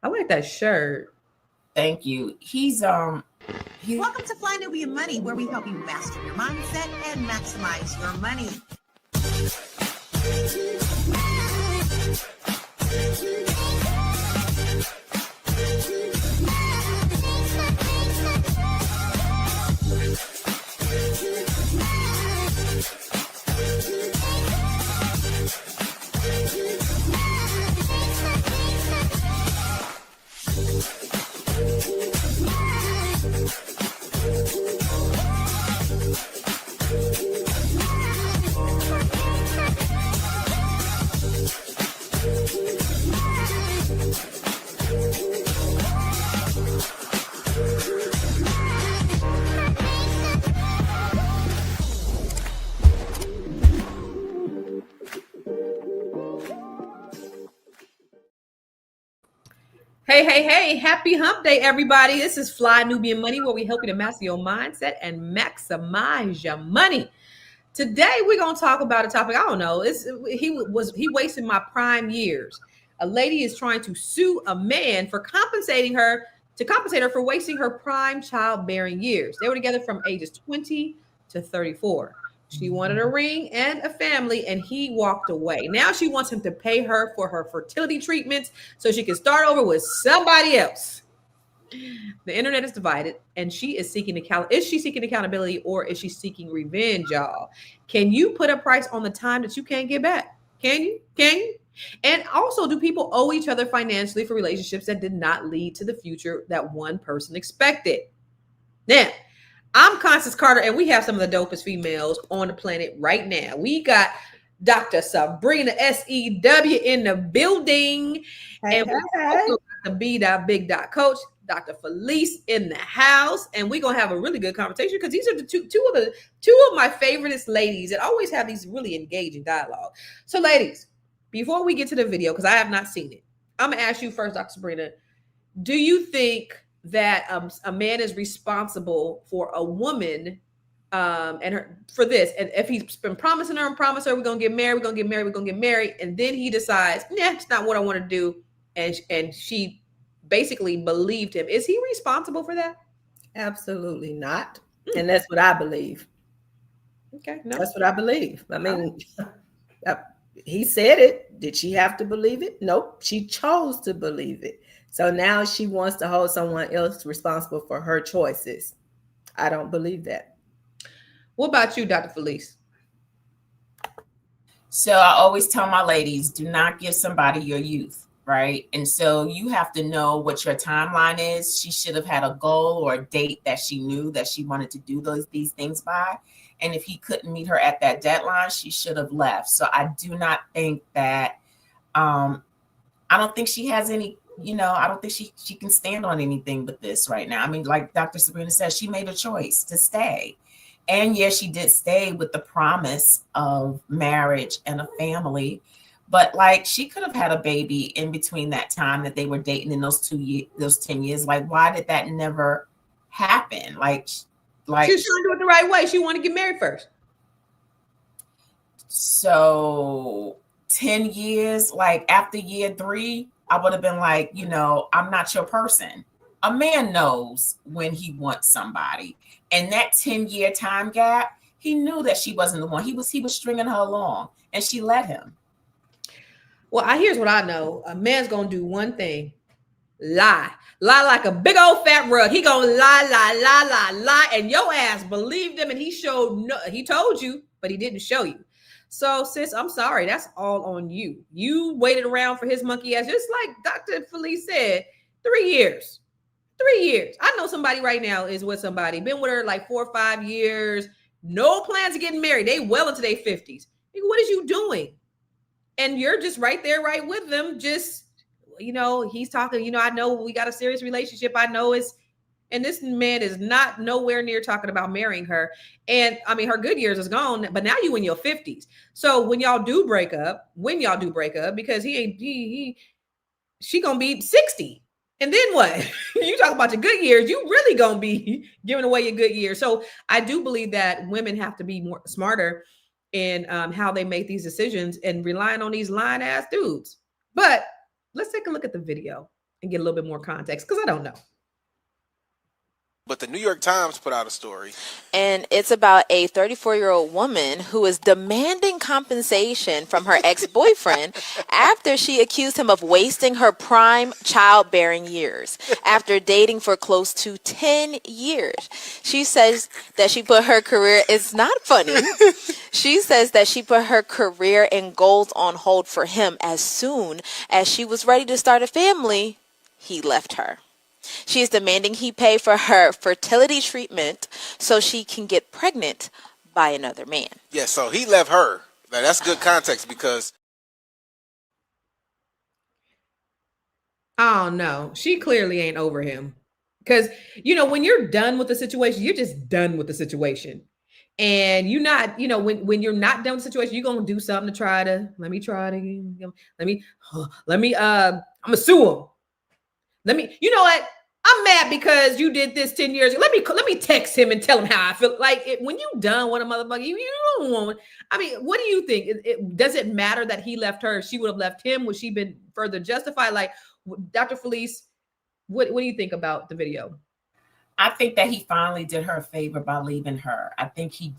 I like that shirt. Thank you. Welcome to Fly Nubian Money, where we help you master your mindset and maximize your money. Hey, happy hump day, everybody. This is Fly Nubian Money, where we help you to master your mindset and maximize your money. Today, we're going to talk about a topic, I don't know, he wasted my prime years. A lady is trying to sue a man for compensate her for wasting her prime childbearing years. They were together from ages 20 to 34. She wanted a ring and a family, and he walked away. Now she wants him to pay her for her fertility treatments so she can start over with somebody else. The internet is divided, and she is seeking is she seeking accountability, or is she seeking revenge, y'all? Can you put a price on the time that you can't get back? Can you? Can you? And also, do people owe each other financially for relationships that did not lead to the future that one person expected? Now, I'm Constance Carter, and we have some of the dopest females on the planet right now. We got Dr. Sabrina SEW in the building, and we also got the B.Big. Coach, Dr. Felice in the house, and we're gonna have a really good conversation because these are the two of my favoriteest ladies that always have these really engaging dialogue. So, ladies, before we get to the video, because I have not seen it, I'm gonna ask you first, Dr. Sabrina. Do you think that a man is responsible for a woman and her for this? And if he's been promising her and promised her, we're gonna get married, and then he decides, nah, it's not what I want to do, and she basically believed him. Is he responsible for that? Absolutely not. And that's what I believe. Okay, no, that's what I believe. I mean, he said it. Did she have to believe it? Nope. She chose to believe it. So now she wants to hold someone else responsible for her choices. I don't believe that. What about you, Dr. Felice? So I always tell my ladies, do not give somebody your youth, right? And so you have to know what your timeline is. She should have had a goal or a date that she knew that she wanted to do these things by. And if he couldn't meet her at that deadline, she should have left. So I do not think that, I don't think she has any, I don't think she can stand on anything but this right now. I mean, like Dr. Sabrina says, she made a choice to stay. And yes, she did stay with the promise of marriage and a family. But like, she could have had a baby in between that time that they were dating in those 10 years. Like, why did that never happen? Like she was trying to do it the right way. She wanted to get married first. So 10 years, like after year 3, I would have been like, I'm not your person. A man knows when he wants somebody. And that 10-year time gap, he knew that she wasn't the one. He was stringing her along, and she let him. Well, here's what I know. A man's going to do one thing. Lie like a big old fat rug. He gonna lie, and your ass believed him, and he told you, but he didn't show you. So, sis, I'm sorry, that's all on you. You waited around for his monkey ass, just like Dr. Felice said. 3 years. 3 years. I know somebody right now is with somebody, been with her like 4 or 5 years, no plans of getting married. They well into their 50s. What is you doing? And you're just right there, right with them, just he's talking, I know we got a serious relationship. I know and this man is not nowhere near talking about marrying her. And I mean, her good years is gone, but now you in your 50s. So when y'all do break up, because she gonna be 60. And then what? You talk about your good years, you really gonna be giving away your good years. So I do believe that women have to be more smarter in how they make these decisions and relying on these lying ass dudes. But let's take a look at the video. and get a little bit more context because I don't know. But the New York Times put out a story. And it's about a 34-year-old woman who is demanding compensation from her ex-boyfriend after she accused him of wasting her prime childbearing years after dating for close to 10 years. She says that she put her career, it's not funny. She says that she put her career and goals on hold for him as soon as she was ready to start a family. He left her. She is demanding he pay for her fertility treatment so she can get pregnant by another man. Yeah, so he left her. Now that's good context because I don't know. She clearly ain't over him. Because, when you're done with the situation, you're just done with the situation. And you're not, when you're not done with the situation, you're going to do something to let me try it again. I'm going to sue him. You know what? I'm mad because you did this 10 years ago. Let me text him and tell him how I feel. Like when you done with a motherfucker, you don't want. I mean, what do you think? Does it matter that he left her? If she would have left him, would she been further justified? Like, Dr. Felice, what do you think about the video? I think that he finally did her a favor by leaving her. I think he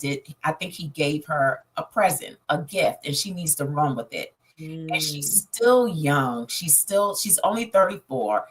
gave her a present, a gift, and she needs to run with it. And she's still young. She's only 34.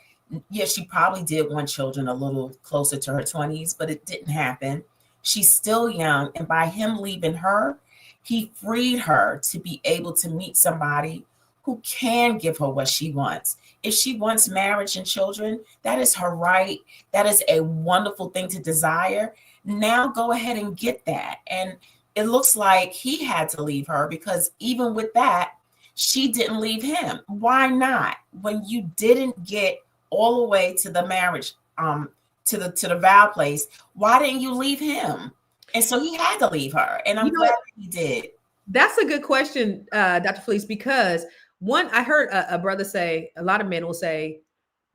Yeah, she probably did want children a little closer to her 20s, but it didn't happen. She's still young. And by him leaving her, he freed her to be able to meet somebody who can give her what she wants. If she wants marriage and children, that is her right. That is a wonderful thing to desire. Now go ahead and get that. And it looks like he had to leave her because even with that, she didn't leave him. Why not? When you didn't get all the way to the marriage, to the vow place, why didn't you leave him? And so he had to leave her. And I'm glad that he did. That's a good question, Dr. Felice, because I heard a brother say, a lot of men will say,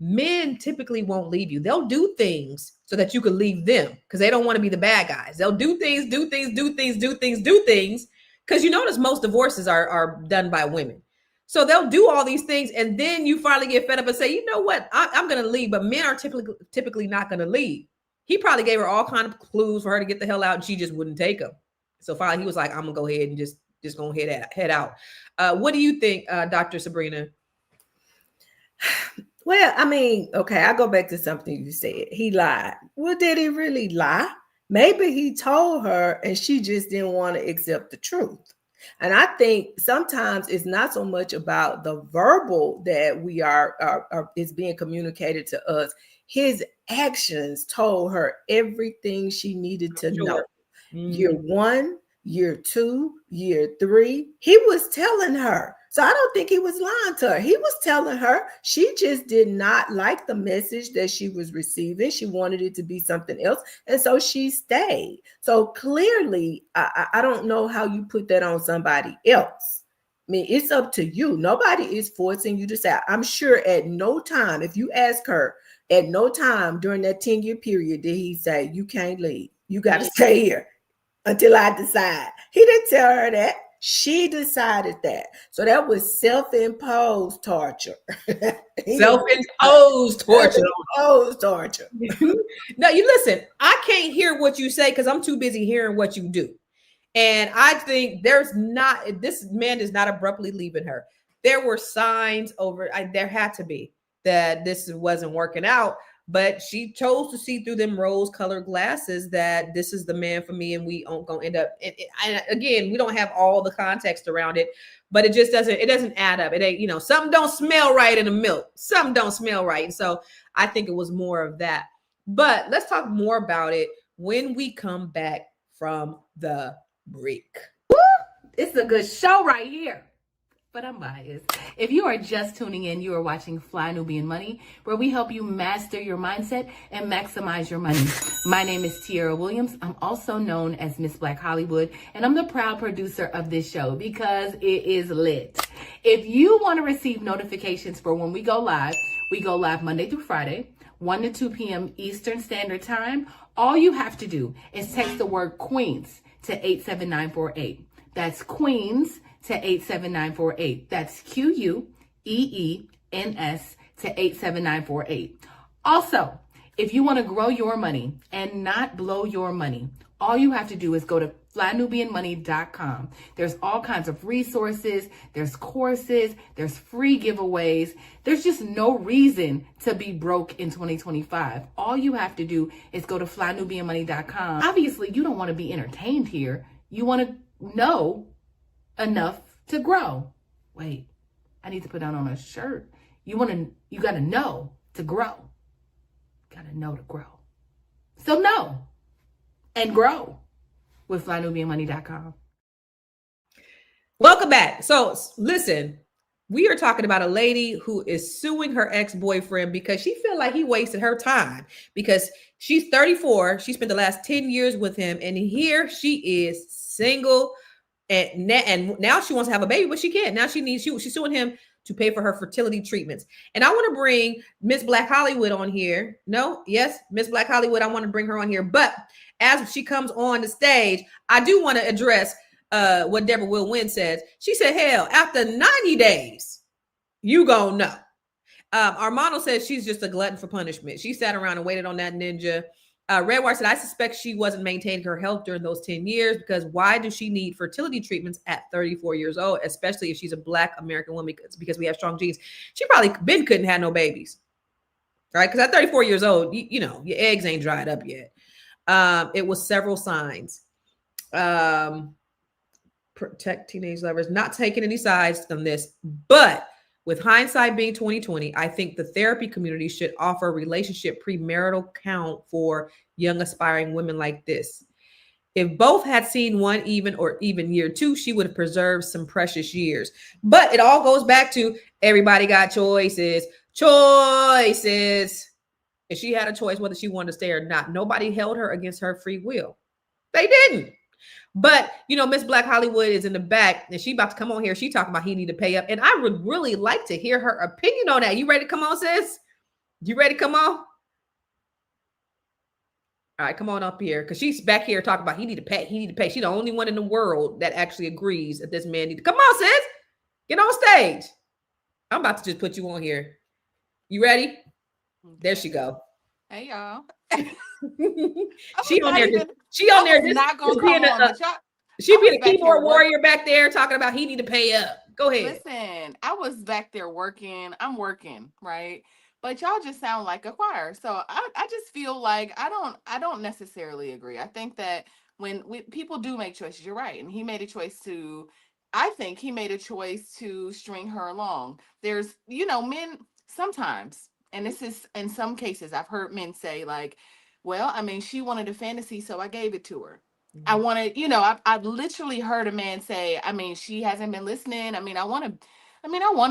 men typically won't leave you. They'll do things so that you can leave them because they don't want to be the bad guys. They'll do things, because you notice most divorces are done by women. So they'll do all these things, and then you finally get fed up and say, you know what, I'm going to leave. But men are typically not going to leave. He probably gave her all kind of clues for her to get the hell out, and she just wouldn't take them. So finally, he was like, I'm going to go ahead and just going to head out. What do you think, Dr. Sabrina? Well, I mean, okay, I go back to something you said. He lied. Well, did he really lie? Maybe he told her, and she just didn't want to accept the truth. And I think sometimes it's not so much about the verbal that we is being communicated to us. His actions told her everything she needed to know. Year 1, year 2, year 3, he was telling her. So I don't think he was lying to her. He was telling her. She just did not like the message that she was receiving. She wanted it to be something else. And so she stayed. So clearly, I don't know how you put that on somebody else. I mean, it's up to you. Nobody is forcing you to say. I'm sure at no time, if you ask her, at no time during that 10-year period did he say, you can't leave. You got to stay here until I decide. He didn't tell her that. She decided that. So that was self-imposed torture. Self-imposed torture. Self-imposed torture. No, you listen, I can't hear what you say because I'm too busy hearing what you do. And I think this man is not abruptly leaving her. There were signs there had to be that this wasn't working out. But she chose to see through them rose-colored glasses that this is the man for me, and we aren't going to end up. And again, we don't have all the context around it, but it just doesn't add up. It ain't, something don't smell right in the milk. Something don't smell right. And so I think it was more of that. But let's talk more about it when we come back from the break. Woo! It's a good show right here. But I'm biased. If you are just tuning in, you are watching Fly Nubian Money, where we help you master your mindset and maximize your money. My name is Tiara Williams. I'm also known as Miss Black Hollywood, and I'm the proud producer of this show because it is lit. If you want to receive notifications for when we go live Monday through Friday, 1 to 2 p.m. Eastern Standard Time. All you have to do is text the word Queens to 87948. That's Queens to 87948. That's QUEENS to 87948. Also, if you want to grow your money and not blow your money, all you have to do is go to flynubianmoney.com. There's all kinds of resources, there's courses, there's free giveaways. There's just no reason to be broke in 2025. All you have to do is go to flynubianmoney.com. Obviously, you don't want to be entertained here. You want to know enough to grow. Wait, I need to put that on a shirt. You got to know to grow. Got to know to grow. So know and grow with flynubianmoney.com. Welcome back. So listen, we are talking about a lady who is suing her ex-boyfriend because she feel like he wasted her time because she's 34. She spent the last 10 years with him, and here she is single, and now she wants to have a baby, but she can't. Now she's suing him to pay for her fertility treatments. And I want to bring Miss Black Hollywood on here. Yes, Miss Black Hollywood, I want to bring her on here. But as she comes on the stage, I do want to address what Deborah Will Wynn says. She said, hell, after 90 days, you gonna know. Armando says she's just a glutton for punishment. She sat around and waited on that ninja. Redwire said, I suspect she wasn't maintaining her health during those 10 years because why does she need fertility treatments at 34 years old, especially if she's a Black American woman, because we have strong genes. She probably couldn't have no babies, right? Because at 34 years old, you know, your eggs ain't dried up yet. It was several signs. Protect teenage lovers, not taking any sides on this, but with hindsight being 2020, I think the therapy community should offer relationship premarital count for young aspiring women like this. If both had seen one even year two, she would have preserved some precious years. But it all goes back to everybody got choices. And she had a choice whether she wanted to stay or not. Nobody held her against her free will. They didn't. But, you know, Miss Black Hollywood is in the back and she about to come on here. She talking about he need to pay up. And I would really like to hear her opinion on that. You ready to come on, sis? You ready to come on? All right, come on up here. Because she's back here talking about he need to pay. He need to pay. She's the only one in the world that actually agrees that this man need to come on, sis. Get on stage. I'm about to just put you on here. You ready? There she go. Hey, y'all. She on there just being a keyboard warrior back there talking about he need to pay up. Go ahead. Listen, I was back there working. I'm working, right? But y'all just sound like a choir. So I just feel like I don't necessarily agree. I think that when people do make choices, you're right. And I think he made a choice to string her along. There's, men sometimes, and this is in some cases, I've heard men say like, well, I mean, she wanted a fantasy, so I gave it to her. Mm-hmm. I wanted, I've literally heard a man say, I mean, she hasn't been listening. I want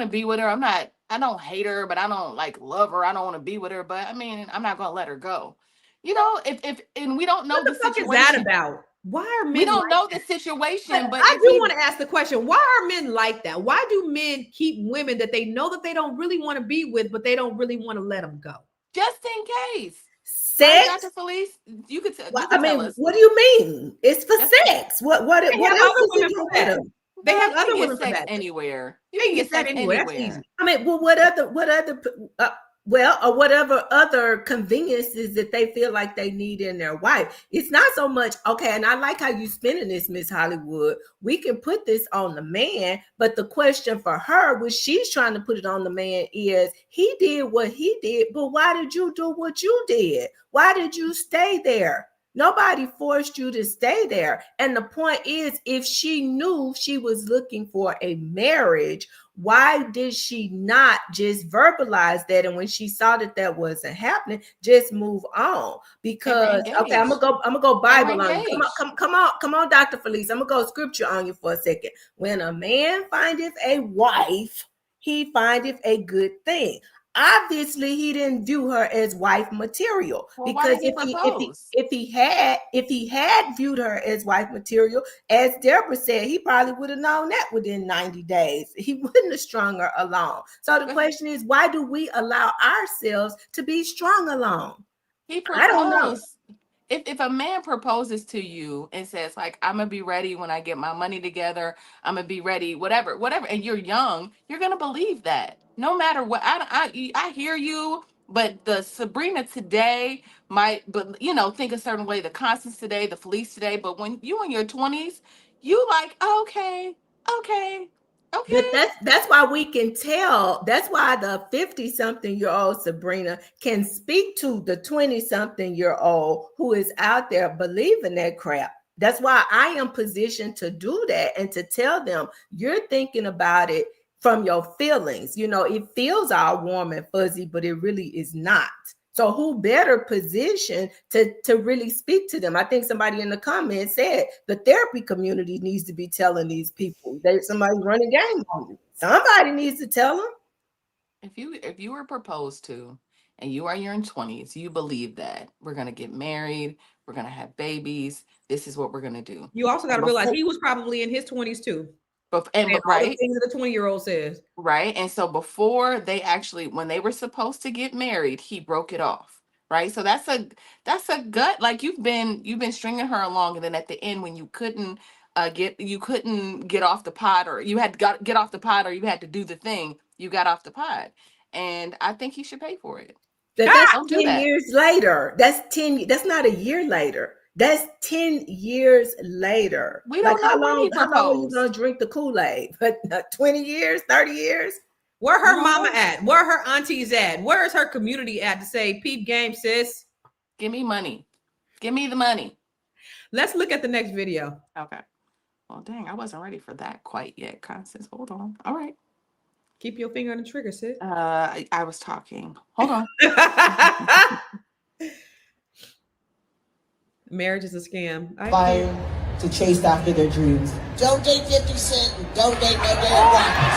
to be with her. I don't hate her, but I don't like love her. I don't want to be with her, but I mean, I'm not going to let her go. And we don't know what the fuck situation. Is that about? Why are men? We don't know the situation, but I do want to ask the question: why are men like that? Why do men keep women that they know that they don't really want to be with, but they don't really want to let them go? Just in case. Sex, Dr. Felice, you could tell us. What do you mean? It's for sex. What else is it for them? They have other women sex for that. Anywhere. You can get sex anywhere. That's easy. I mean, well, whatever other conveniences that they feel like they need in their wife. It's not so much, okay, and I like how you spinning this, Miss Hollywood. We can put this on the man, but the question for her, which she's trying to put it on the man, is he did what he did, but why did you do what you did? Why did you stay there? Nobody forced you to stay there. And the point is, if she knew she was looking for a marriage, why did she not just verbalize that? And when she saw that wasn't happening, just move on. Because okay, I'm gonna go Bible on you. Come on, Dr. Felice. I'm gonna go scripture on you for a second. When a man findeth a wife, he findeth a good thing. Obviously, he didn't view her as wife material, because if he had viewed her as wife material, as Deborah said, he probably would have known that within 90 days. He wouldn't have strung her along. So the question is, why do we allow ourselves to be strung along? He proposed. I don't know. if a man proposes to you and says like, I'm gonna be ready when I get my money together, I'm gonna be ready, whatever, and you're young, you're gonna believe that no matter what. I hear you, but the Sabrina today might, but think a certain way, the Constance today, the Felice today, but when you in your 20s, you like, okay, okay, But okay. that's why we can tell. That's why the 50-something-year-old Sabrina can speak to the 20-something-year-old who is out there believing that crap. That's why I am positioned to do that and to tell them you're thinking about it from your feelings. It feels all warm and fuzzy, but it really is not. So who better position to really speak to them? I think somebody in the comments said the therapy community needs to be telling these people that somebody's running game on you. Somebody needs to tell them. If you were proposed to and you are in your 20s, you believe that we're gonna get married, we're gonna have babies, this is what we're gonna do. You also got And to realize before, he was probably in his 20s too. but All the right, things that a 20-year-old says. right. And so before they actually, when they were supposed to get married, he broke it off. Right. So that's a gut. Like you've been stringing her along, and then at the end when you couldn't get off the pot, or you had to get off the pot, or you had to do the thing, you got off the pot. And I think he should pay for it. That's Don't do 10 that. years later. That's not a year later. That's 10 years later. We Like don't know when he how long are you proposed. gonna drink the Kool-Aid? But 20 years, 30 years? Where her No. mama at? Where her aunties at? Where is her community at to say, peep game, sis? Give me money. Give me the money. Let's look at the next video. Okay. Well, dang, I wasn't ready for that quite yet, Constance. Hold on. All right. Keep your finger on the trigger, sis. I was talking. Hold on. Marriage is a scam. Fire to chase after their dreams. Don't date 50 Cent and don't date no damn rappers.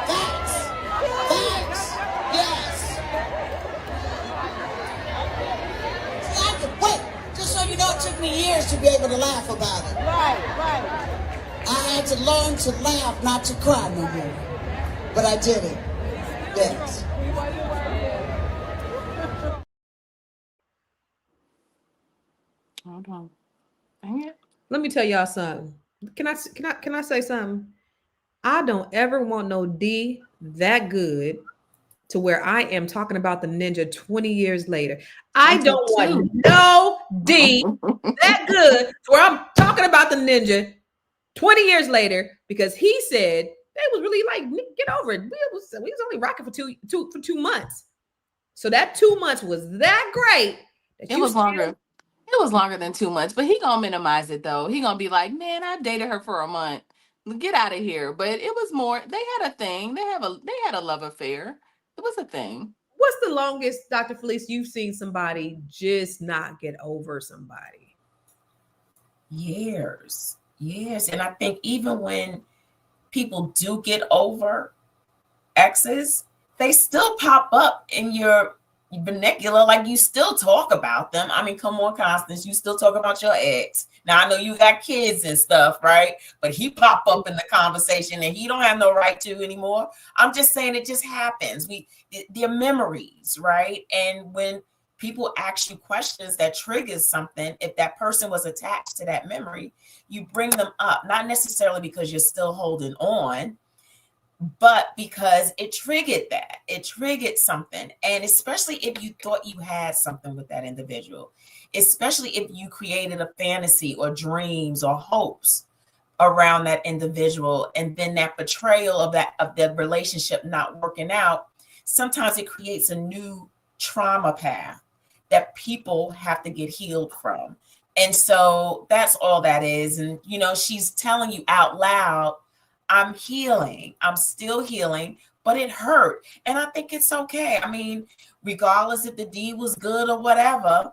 Facts. Facts. Yes. Wait, just so you know, it took me years to be able to laugh about it. Right. I had to learn to laugh, not to cry no more. But I did it. Yes. Hold on. Dang it. Let me tell y'all something. Can I say something? I don't ever want no D that good to where I am talking about the ninja 20 years later. I don't want no D that good to where I'm talking about the ninja 20 years later because he said they was really like, get over it. We was only rocking for two months. So that 2 months was that great. It was longer. It was longer than 2 months, but he gonna minimize it though. He gonna be like, man, I dated her for a month. Get out of here. But it was more. They had a thing. They had a love affair. It was a thing. What's the longest, Dr. Felice, you've seen somebody just not get over somebody? Years. And I think even when people do get over exes, they still pop up in your vernacular, like you still talk about them. I mean, come on, Constance, you still talk about your ex. Now I know you got kids and stuff, right? But he pop up in the conversation and he don't have no right to anymore. I'm just saying it just happens. They're memories, right? And when people ask you questions that triggers something, if that person was attached to that memory, you bring them up, not necessarily because you're still holding on, but because it triggered something. And especially if you thought you had something with that individual, especially if you created a fantasy or dreams or hopes around that individual, and then that betrayal of the relationship not working out, sometimes it creates a new trauma path that people have to get healed from. And so that's all that is. And she's telling you out loud, I'm healing. I'm still healing, but it hurt. And I think it's okay. I mean, regardless if the deed was good or whatever,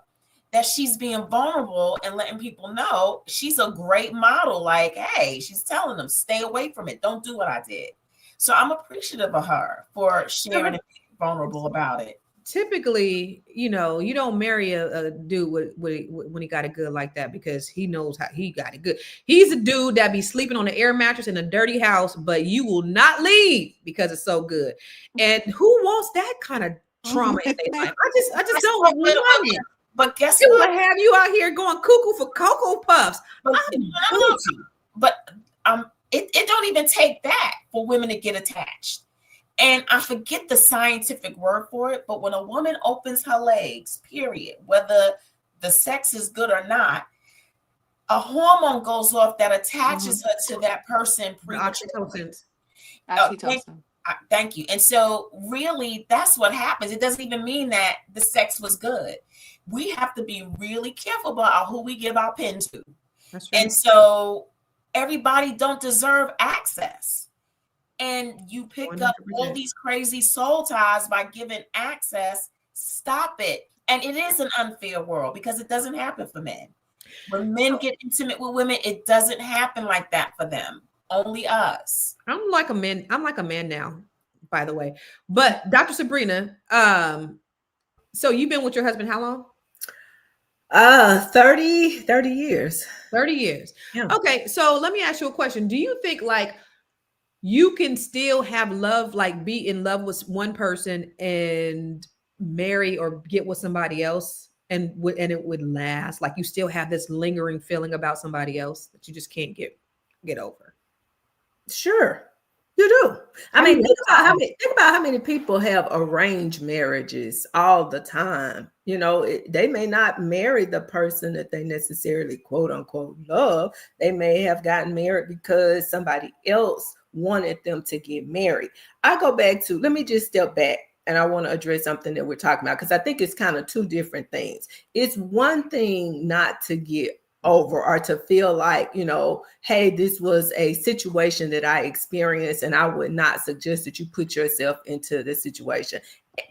that she's being vulnerable and letting people know she's a great model. Like, hey, she's telling them, stay away from it. Don't do what I did. So I'm appreciative of her for sharing and being vulnerable about it. typically, you know, you don't marry a dude when he got it good like that because he knows how he got it good. He's a dude that be sleeping on an air mattress in a dirty house, but you will not leave because it's so good. And who wants that kind of trauma in their life? I just don't want it. But guess It what? will have you out here going cuckoo for Cocoa Puffs. But, I'm it don't even take that for women to get attached. And I forget the scientific word for it, but when a woman opens her legs, period, whether the sex is good or not, a hormone goes off that attaches her to that person. Oxytocin. Thank you. And so really that's what happens. It doesn't even mean that the sex was good. We have to be really careful about who we give our pen to. That's right. And so everybody don't deserve access. And you pick 100%. Up all these crazy soul ties by giving access. Stop it. And it is an unfair world because it doesn't happen for men. When men get intimate with women, it doesn't happen like that for them. Only us. I'm like a man now, by the way. But Dr. Sabrina, so you've been with your husband how long? 30 years. 30 years. Yeah. Okay, so let me ask you a question. Do you think like you can still have love, like be in love with one person and marry or get with somebody else and it would last? Like you still have this lingering feeling about somebody else that you just can't get over? Sure, you do. I mean, think about how many people have arranged marriages all the time. You know, they may not marry the person that they necessarily quote unquote love. They may have gotten married because somebody else wanted them to get married. I go back to, let me just step back and I want to address something that we're talking about because I think it's kind of two different things. It's one thing not to get over or to feel like, you know, hey, this was a situation that I experienced and I would not suggest that you put yourself into this situation.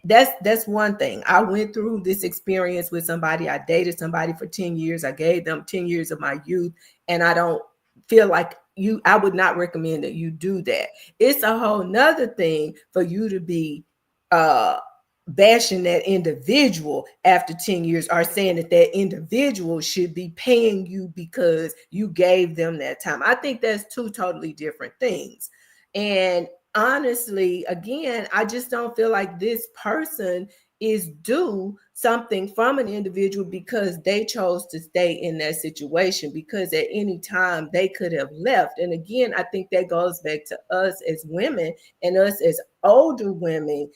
That's one thing. I went through this experience with somebody. I dated somebody for 10 years. I gave them 10 years of my youth, and I don't feel like I would not recommend that you do that. It's a whole nother thing for you to be bashing that individual after 10 years or saying that individual should be paying you because you gave them that time. I think that's two totally different things. And honestly, again, I just don't feel like this person is due something from an individual because they chose to stay in that situation, because at any time they could have left. And again, I think that goes back to us as women and us as older women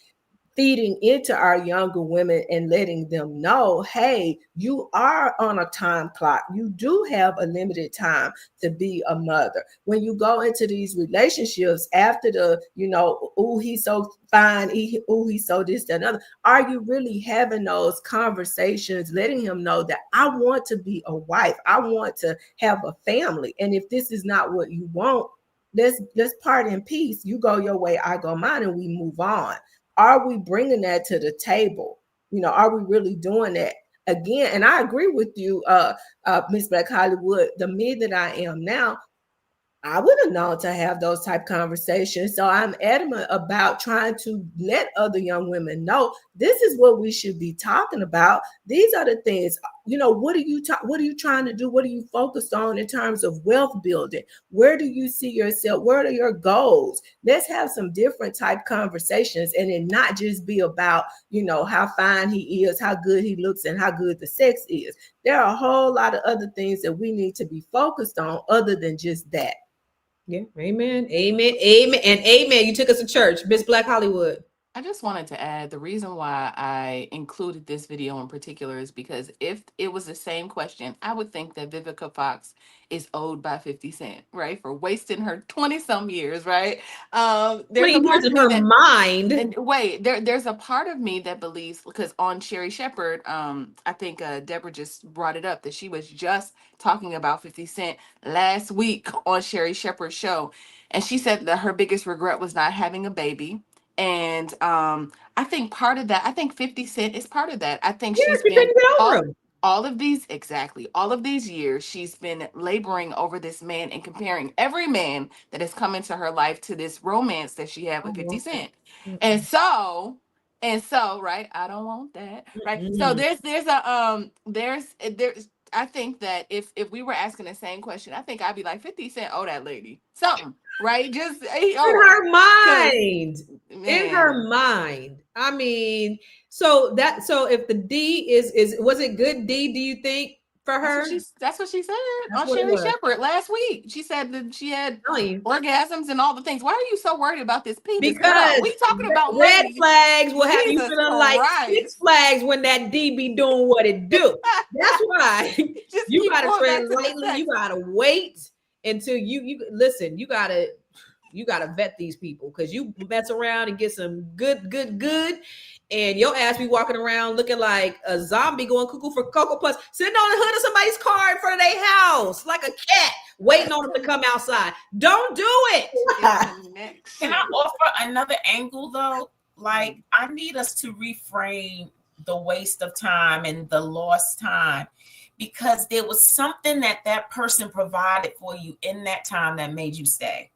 feeding into our younger women and letting them know, hey, you are on a time clock. You do have a limited time to be a mother. When you go into these relationships after the, you know, oh, he's so fine, he's so this, that, and other, are you really having those conversations, letting him know that I want to be a wife, I want to have a family, and if this is not what you want, let's part in peace. You go your way, I go mine, and we move on. Are we bringing that to the table? You know, are we really doing that? Again, and I agree with you, Miss Black Hollywood, the me that I am now, I would have known to have those type conversations. So I'm adamant about trying to let other young women know this is what we should be talking about. These are the things, you know, what are you trying to do? What are you focused on in terms of wealth building? Where do you see yourself? What are your goals? Let's have some different type conversations and it not just be about, you know, how fine he is, how good he looks, and how good the sex is. There are a whole lot of other things that we need to be focused on other than just that. Yeah. Amen. Amen. Amen. And amen. You took us to church, Miss Black Hollywood. I just wanted to add the reason why I included this video in particular is because if it was the same question, I would think that Vivica Fox is owed by 50 Cent, right? For wasting her 20 some years, right? There's a part in her mind. And wait, there's a part of me that believes, because on Sherry Shepherd, I think Deborah just brought it up that she was just talking about 50 Cent last week on Sherry Shepherd's show. And she said that her biggest regret was not having a baby. And I think part of that, I think 50 Cent is part of that. I think she's been all of these years, she's been laboring over this man and comparing every man that has come into her life to this romance that she had with 50 Cent. And so And so, right, I don't want that. Right. So Mm-mm. there's I think that if we were asking the same question, I think I'd be like 50 Cent, oh that lady. Something, right? Just In oh her because mind. In man. her mind. I mean, so if the D is was it good D, do you think, for her? That's what she said That's on what it Sherry was. Shepherd last week. She said that she had Telling you. orgasms and all the things. Why are you so worried about this penis, girl? Because We talking about red money. flags will have you Jesus feeling like Six Christ. Flags when that D be doing what it do. That's why Just you keep gotta going tread back to the lightly. sex. You gotta wait until you listen. You gotta vet these people, because you mess around and get some good, and your ass be walking around looking like a zombie going cuckoo for Cocoa Puffs, sitting on the hood of somebody's car in front of their house like a cat, waiting on them to come outside. Don't do it. Can I offer another angle though? Like, I need us to reframe the waste of time and the lost time, because there was something that person provided for you in that time that made you stay.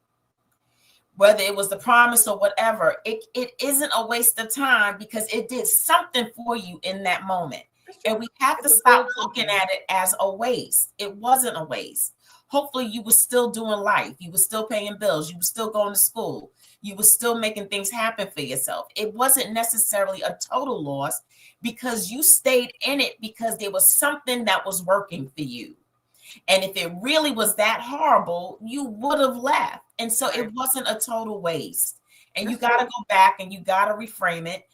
Whether it was the promise or whatever, it isn't a waste of time because it did something for you in that moment. And we have to stop looking at it as a waste. It wasn't a waste. Hopefully you were still doing life. You were still paying bills. You were still going to school. You were still making things happen for yourself. It wasn't necessarily a total loss because you stayed in it because there was something that was working for you. And if it really was that horrible, you would have left. And so it wasn't a total waste. And you got to go back and you got to reframe it.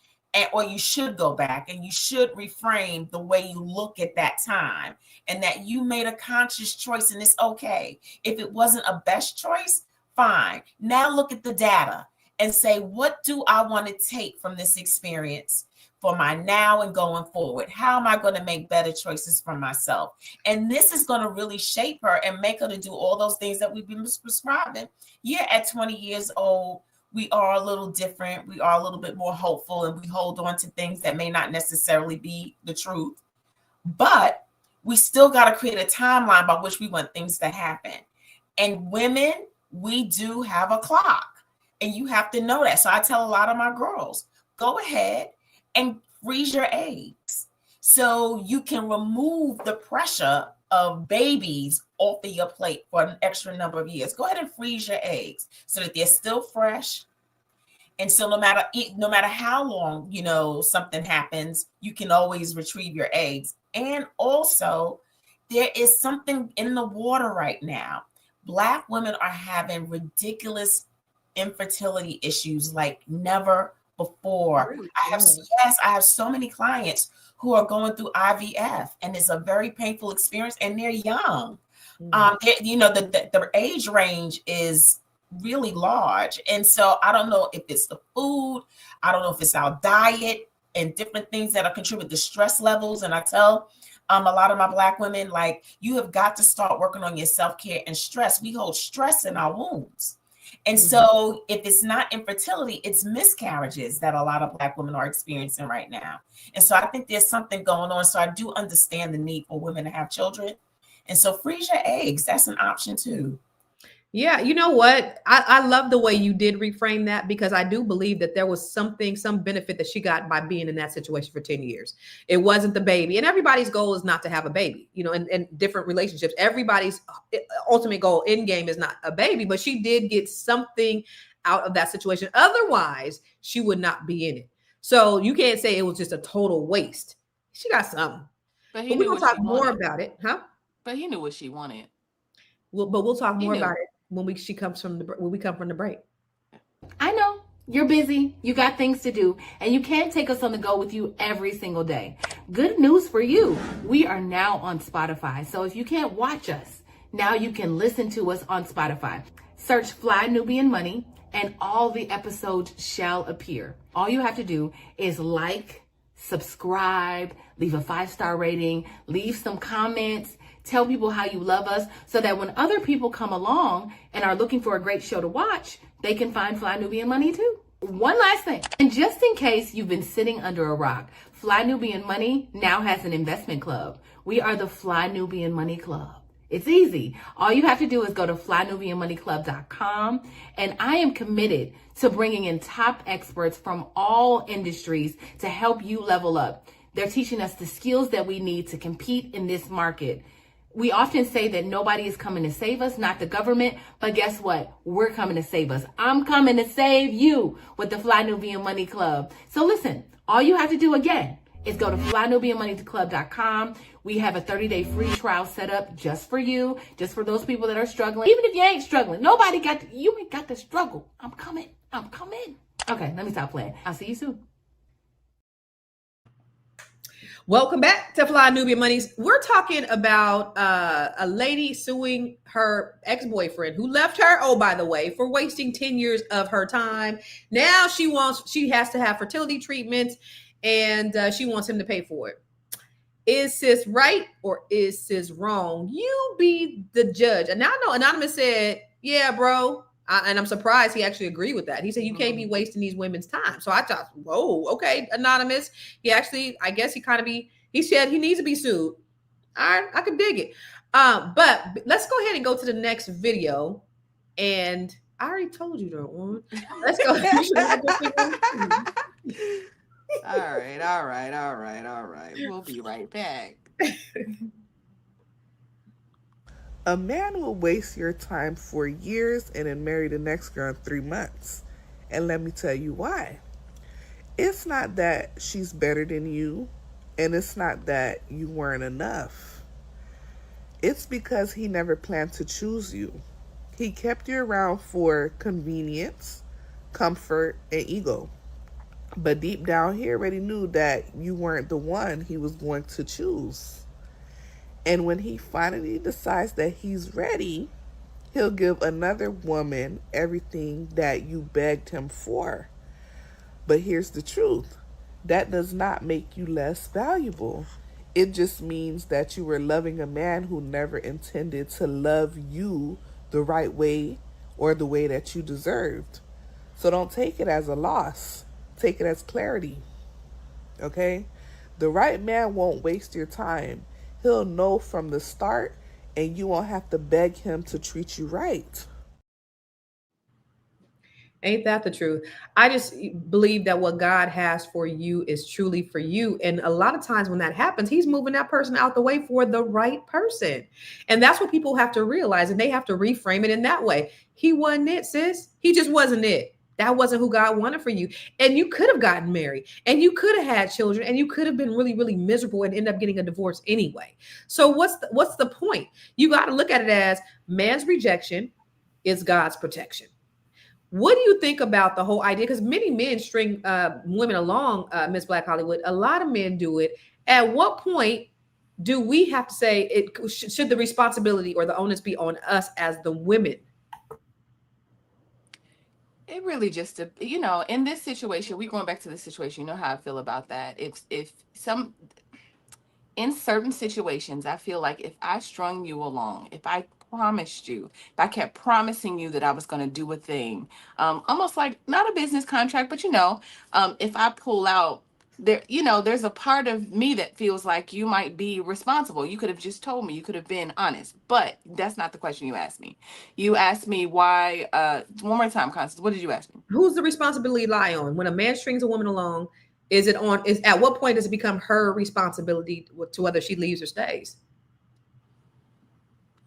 Or you should go back and you should reframe the way you look at that time, and that you made a conscious choice, and it's okay. If it wasn't a best choice, fine. Now look at the data and say, what do I want to take from this experience for my now and going forward? How am I going to make better choices for myself? And this is going to really shape her and make her to do all those things that we've been prescribing. Yeah, at 20 years old, we are a little different. We are a little bit more hopeful, and we hold on to things that may not necessarily be the truth. But we still got to create a timeline by which we want things to happen. And women, we do have a clock, and you have to know that. So I tell a lot of my girls, go ahead and freeze your eggs so you can remove the pressure of babies off of your plate for an extra number of years. Go ahead and freeze your eggs so that they're still fresh. And so no matter how long, something happens, you can always retrieve your eggs. And also, there is something in the water right now. Black women are having ridiculous infertility issues like never before. I have so many clients who are going through IVF, and it's a very painful experience, and they're young. The age range is really large. And so I don't know if it's the food, I don't know if it's our diet and different things that are contributing to stress levels. And I tell a lot of my Black women, like, you have got to start working on your self-care and stress. We hold stress in our wombs. And so if it's not infertility, it's miscarriages that a lot of Black women are experiencing right now. And so I think there's something going on. So I do understand the need for women to have children. And so freeze your eggs. That's an option too. Yeah, you know what? I love the way you did reframe that, because I do believe that there was some benefit that she got by being in that situation for 10 years. It wasn't the baby. And everybody's goal is not to have a baby, in different relationships. Everybody's ultimate goal in game is not a baby, but she did get something out of that situation. Otherwise, she would not be in it. So you can't say it was just a total waste. She got something. But we're going to talk more about it, huh? But he knew what she wanted. We'll talk more about it when we come from the break. I know you're busy, you got things to do, and you can't take us on the go with you every single day. Good news for you. We are now on Spotify. So if you can't watch us, now you can listen to us on Spotify. Search Fly Nubian Money and all the episodes shall appear. All you have to do is like, subscribe, leave a 5-star rating, leave some comments, tell people how you love us, so that when other people come along and are looking for a great show to watch, they can find Fly Nubian Money too. One last thing, and just in case you've been sitting under a rock, Fly Nubian Money now has an investment club. We are the Fly Nubian Money Club. It's easy. All you have to do is go to flynubianmoneyclub.com, and I am committed to bringing in top experts from all industries to help you level up. They're teaching us the skills that we need to compete in this market. We often say that nobody is coming to save us, not the government, but guess what? We're coming to save us. I'm coming to save you with the Fly Nubian Money Club. So listen, all you have to do again is go to flynubianmoneyclub.com. We have a 30-day free trial set up just for you, just for those people that are struggling. Even if you ain't struggling, you ain't got to struggle. I'm coming. Okay, let me stop playing. I'll see you soon. Welcome back to Fly Nubian Monies. We're talking about a lady suing her ex-boyfriend who left her, oh, by the way, for wasting 10 years of her time. Now she has to have fertility treatments, and she wants him to pay for it. Is sis right or is sis wrong? You be the judge. And now I know Anonymous said, yeah, bro. And I'm surprised he actually agreed with that. He said, you can't be wasting these women's time. So I thought, whoa, okay, Anonymous. He actually, I guess he said he needs to be sued. All right, I could dig it. But let's go ahead and go to the next video. And I already told you that one. Let's go. All right. We'll be right back. A man will waste your time for years and then marry the next girl in 3 months. And let me tell you why. It's not that she's better than you, and it's not that you weren't enough. It's because he never planned to choose you. He kept you around for convenience, comfort, and ego. But deep down, he already knew that you weren't the one he was going to choose. And when he finally decides that he's ready, he'll give another woman everything that you begged him for. But here's the truth. That does not make you less valuable. It just means that you were loving a man who never intended to love you the right way or the way that you deserved. So don't take it as a loss. Take it as clarity. Okay? The right man won't waste your time. He'll know from the start, and you won't have to beg him to treat you right. Ain't that the truth? I just believe that what God has for you is truly for you. And a lot of times when that happens, he's moving that person out the way for the right person. And that's what people have to realize. And they have to reframe it in that way. He wasn't it, sis. He just wasn't it. That wasn't who God wanted for you. And you could have gotten married and you could have had children and you could have been really, really miserable and end up getting a divorce anyway. So what's the point? You got to look at it as man's rejection is God's protection. What do you think about the whole idea? Because many men string women along, Miss Black Hollywood. A lot of men do it. At what point do we have to say should the responsibility or the onus be on us as the women? It really just, in this situation, we're going back to the situation. You know how I feel about that. In certain situations, I feel like if I strung you along, if I promised you, if I kept promising you that I was going to do a thing, almost like not a business contract, but if I pull out there, there's a part of me that feels like you might be responsible. You could have just told me, you could have been honest, but that's not the question you asked me. You asked me why, one more time, Constance, what did you ask me? Who's the responsibility lie on? When a man strings a woman along, at what point does it become her responsibility to whether she leaves or stays?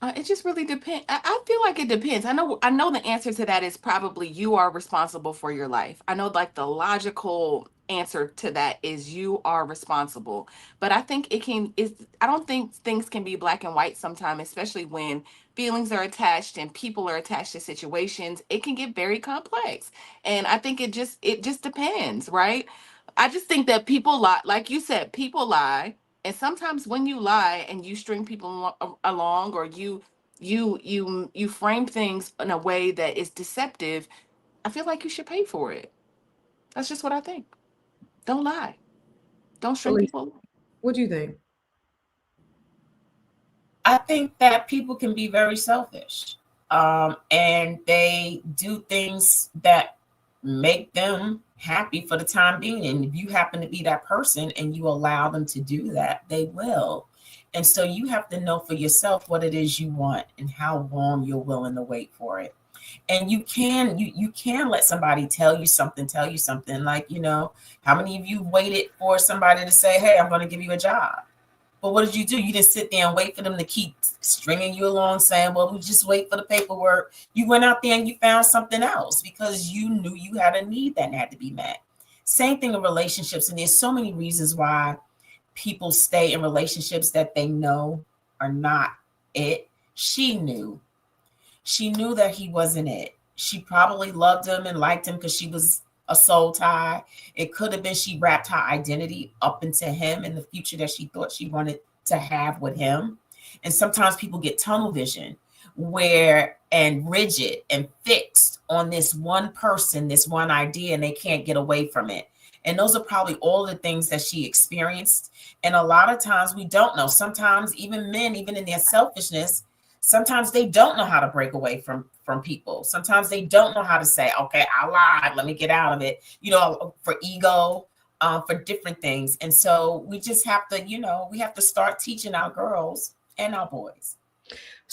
It just really depends. I feel like it depends. I know the answer to that is probably you are responsible for your life. I know like the logical answer to that is you are responsible. But I think I don't think things can be black and white sometimes, especially when feelings are attached and people are attached to situations. It can get very complex. And I think it just depends, right? I just think that people lie, like you said, people lie. And sometimes when you lie and you string people along, or you frame things in a way that is deceptive, I feel like you should pay for it. That's just what I think. Don't lie. Don't string people along. What do you think? I think that people can be very selfish, and they do things that make them happy for the time being. And if you happen to be that person and you allow them to do that, they will. And so you have to know for yourself what it is you want and how long you're willing to wait for it. And you can let somebody tell you something like, how many of you waited for somebody to say, hey, I'm going to give you a job? But what did you do? You didn't sit there and wait for them to keep stringing you along saying, well, we just wait for the paperwork. You went out there and you found something else because you knew you had a need that had to be met. Same thing in relationships. And there's so many reasons why people stay in relationships that they know are not it. She knew that he wasn't it. She probably loved him and liked him because she was a soul tie. It could have been she wrapped her identity up into him and the future that she thought she wanted to have with him. And sometimes people get tunnel vision and rigid and fixed on this one person, this one idea, and they can't get away from it. And those are probably all the things that she experienced. And a lot of times we don't know. Sometimes even men, even in their selfishness, sometimes they don't know how to break away from people. Sometimes they don't know how to say, okay, I lied, let me get out of it, for ego, for different things. And so we just have to, we have to start teaching our girls and our boys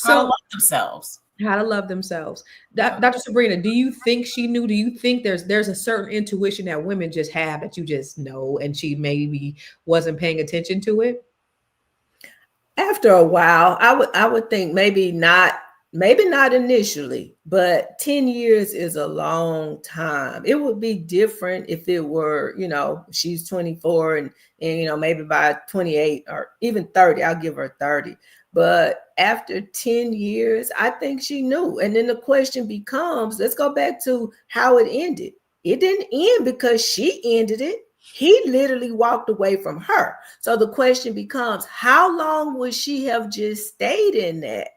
how to love themselves. How to love themselves. Dr. Sabrina, do you think she knew? Do you think there's a certain intuition that women just have that you just know, and she maybe wasn't paying attention to it? After a while, I would think maybe not initially, but 10 years is a long time. It would be different if it were, she's 24 and maybe by 28 or even 30, I'll give her 30. But after 10 years, I think she knew. And then the question becomes, let's go back to how it ended. It didn't end because she ended it. He literally walked away from her. So the question becomes, how long would she have just stayed in that?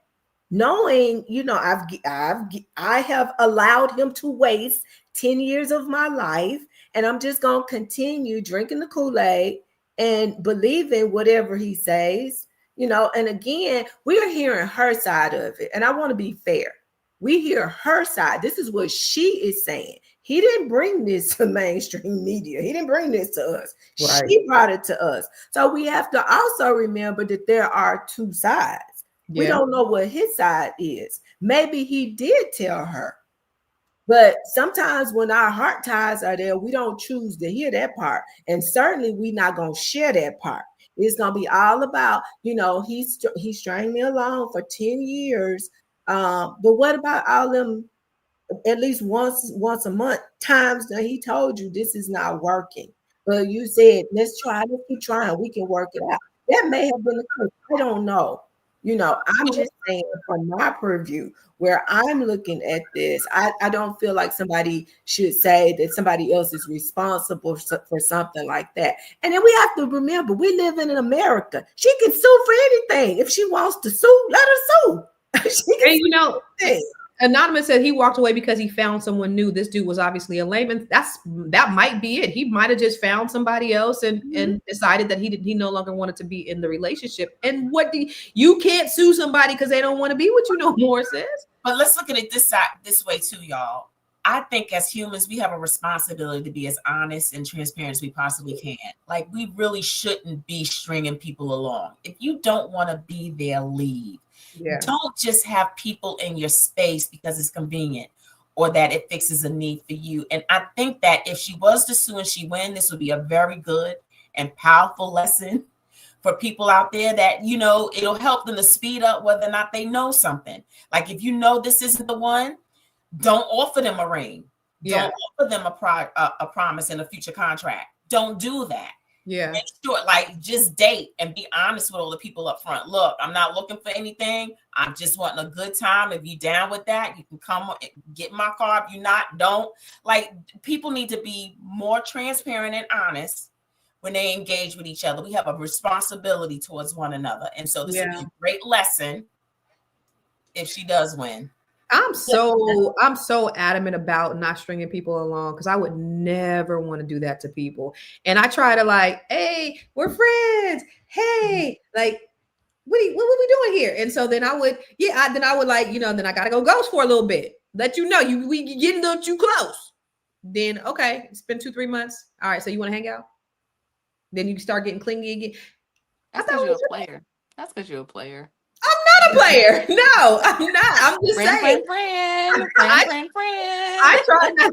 Knowing, I have allowed him to waste 10 years of my life, and I'm just going to continue drinking the Kool-Aid and believing whatever he says. And again, we are hearing her side of it. And I want to be fair. We hear her side. This is what she is saying. He didn't bring this to mainstream media. He didn't bring this to us. Right. She brought it to us. So we have to also remember that there are two sides. Yeah. We don't know what his side is. Maybe he did tell her. But sometimes when our heart ties are there, we don't choose to hear that part. And certainly we're not going to share that part. It's going to be all about, he stringed me along for 10 years. But what about all them, at least once a month, times that he told you this is not working? But you said, let's keep trying. We can work it out. That may have been the case. I don't know. I'm just saying from my purview, where I'm looking at this, I don't feel like somebody should say that somebody else is responsible for something like that. And then we have to remember, we live in America. She can sue for anything. If she wants to sue, let her sue. And Anonymous said he walked away because he found someone new. This dude was obviously a layman. That might be it. He might have just found somebody else and decided that he no longer wanted to be in the relationship. And you can't sue somebody because they don't want to be with you no more, sis. But let's look at it this way too, y'all. I think as humans, we have a responsibility to be as honest and transparent as we possibly can. Like, we really shouldn't be stringing people along. If you don't want to be there, leave. Yeah. Don't just have people in your space because it's convenient or that it fixes a need for you. And I think that if she was to sue and she win, this would be a very good and powerful lesson for people out there that, it'll help them to speed up whether or not they know something. Like, if you know this isn't the one, don't offer them a ring. Yeah. Don't offer them a promise in a future contract. Don't do that. Yeah. Make sure, just date and be honest with all the people up front. Look, I'm not looking for anything. I'm just wanting a good time. If you down with that, you can come get in my car. If you're not, don't. People need to be more transparent and honest when they engage with each other. We have a responsibility towards one another. And so this would be a great lesson if she does win. I'm so adamant about not stringing people along because I would never want to do that to people. And I try to hey, we're friends. Hey, what we doing here? And so then I would then I gotta go ghost for a little bit. Let you know we getting a little too close. Then okay, it's been 2-3 months. All right, so you want to hang out? Then you start getting clingy again. I thought you were a player. That's because you're a player. I'm not a player. No, I'm not. I'm just saying. Friend. I try not,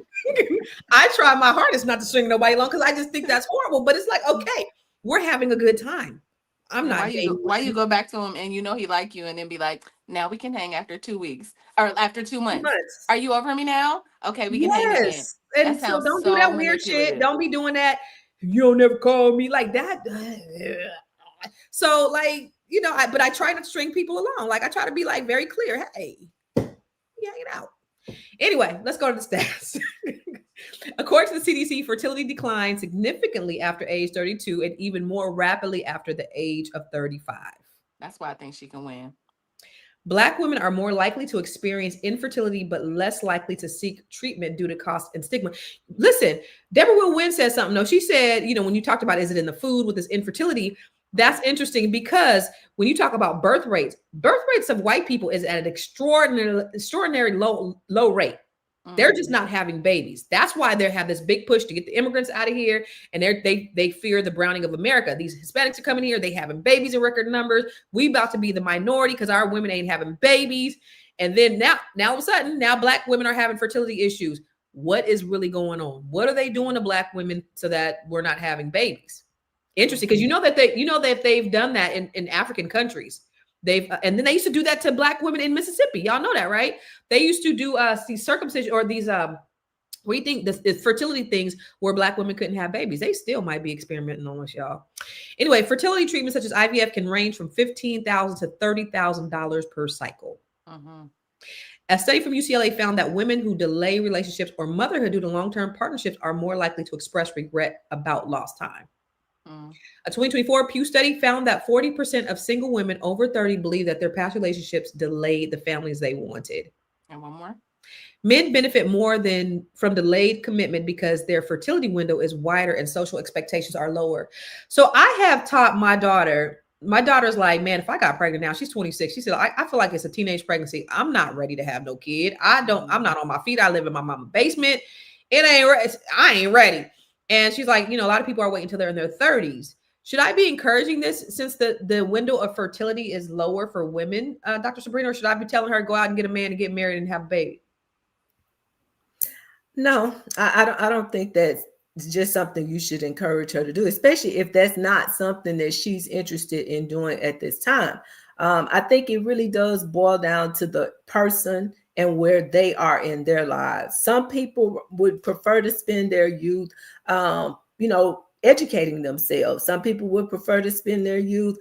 I try my hardest not to string nobody along because I just think that's horrible. But it's like, okay, we're having a good time. I'm not. Why you go back to him and you know he like you and then be like, now we can hang after 2 weeks or after 2 months. Are you over me now? Okay, we can hang again. And so don't do that weird shit. Don't be doing that. You don't never call me like that. So like, you know, but I try not to string people along. Like I try to be like very clear. Hey, we hanging out. Anyway, let's go to the stats. According to the CDC, fertility declined significantly after age 32 and even more rapidly after the age of 35. That's why I think she can win. Black women are more likely to experience infertility, but less likely to seek treatment due to cost and stigma. Listen, Deborah Will Wynn said something. No, she said, you know, when you talked about, is it in the food with this infertility? That's interesting because when you talk about birth rates of white people is at an extraordinary low rate. They're just not having babies. That's why they have this big push to get the immigrants out of here. And they fear the browning of America. These Hispanics are coming here. They having babies in record numbers. We about to be the minority because our women ain't having babies. And then now all of a sudden, now Black women are having fertility issues. What is really going on? What are they doing to Black women so that we're not having babies? Interesting, because you know that they've done that in African countries. And then they used to do that to Black women in Mississippi. Y'all know that, right? They used to do these circumcision or these what do you think the fertility things where Black women couldn't have babies. They still might be experimenting on us, y'all. Anyway, fertility treatments such as IVF can range from $15,000 to $30,000 per cycle. A study from UCLA found that women who delay relationships or motherhood due to long-term partnerships are more likely to express regret about lost time. A 2024 Pew study found that 40% of single women over 30 believe that their past relationships delayed the families they wanted. And one more. Men benefit more from delayed commitment because their fertility window is wider and social expectations are lower. So I have taught my daughter's like, man, if I got pregnant now, she's 26. She said, I feel like it's a teenage pregnancy. I'm not ready to have no kid. I'm not on my feet. I live in my mama's basement. I ain't ready. And she's like, you know, a lot of people are waiting until they're in their 30s. Should I be encouraging this since the window of fertility is lower for women, Dr. Sabrina, or should I be telling her go out and get a man and get married and have a baby? No, I don't think that's just something you should encourage her to do, especially if that's not something that she's interested in doing at this time. I think it really does boil down to the person and where they are in their lives. Some people would prefer to spend their youth, educating themselves. Some people would prefer to spend their youth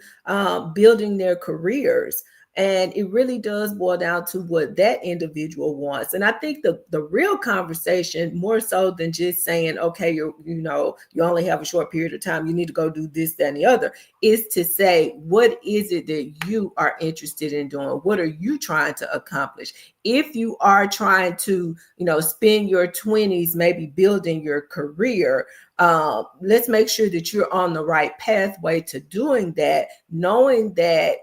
building their careers. And it really does boil down to what that individual wants. And I think the real conversation, more so than just saying, okay, you only have a short period of time, you need to go do this, that, and the other, is to say, what is it that you are interested in doing? What are you trying to accomplish? If you are trying to, spend your 20s maybe building your career, let's make sure that you're on the right pathway to doing that, knowing that,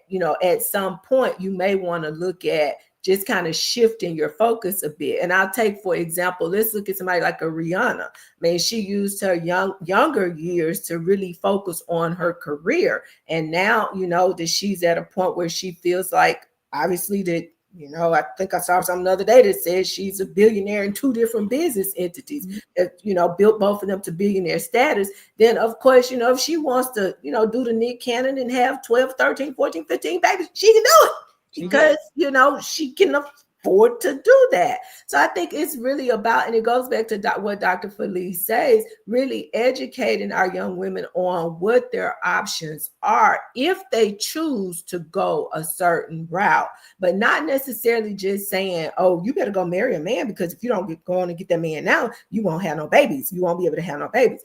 at some point you may want to look at just kind of shifting your focus a bit. And I'll take, for example, let's look at somebody like a Rihanna. I mean, she used her younger years to really focus on her career. And now, that she's at a point where she feels like, obviously, that, I think I saw something the other day that says she's a billionaire in 2 different business entities that, built both of them to billionaire status. Then, of course, if she wants to, do the Nick Cannon and have 12, 13, 14, 15 babies, she can do it because, she can afford to do that. So I think it's really about, and it goes back to what Dr. Felice says, really educating our young women on what their options are if they choose to go a certain route, but not necessarily just saying, oh, you better go marry a man because if you don't go on and get that man now, you won't have no babies. You won't be able to have no babies.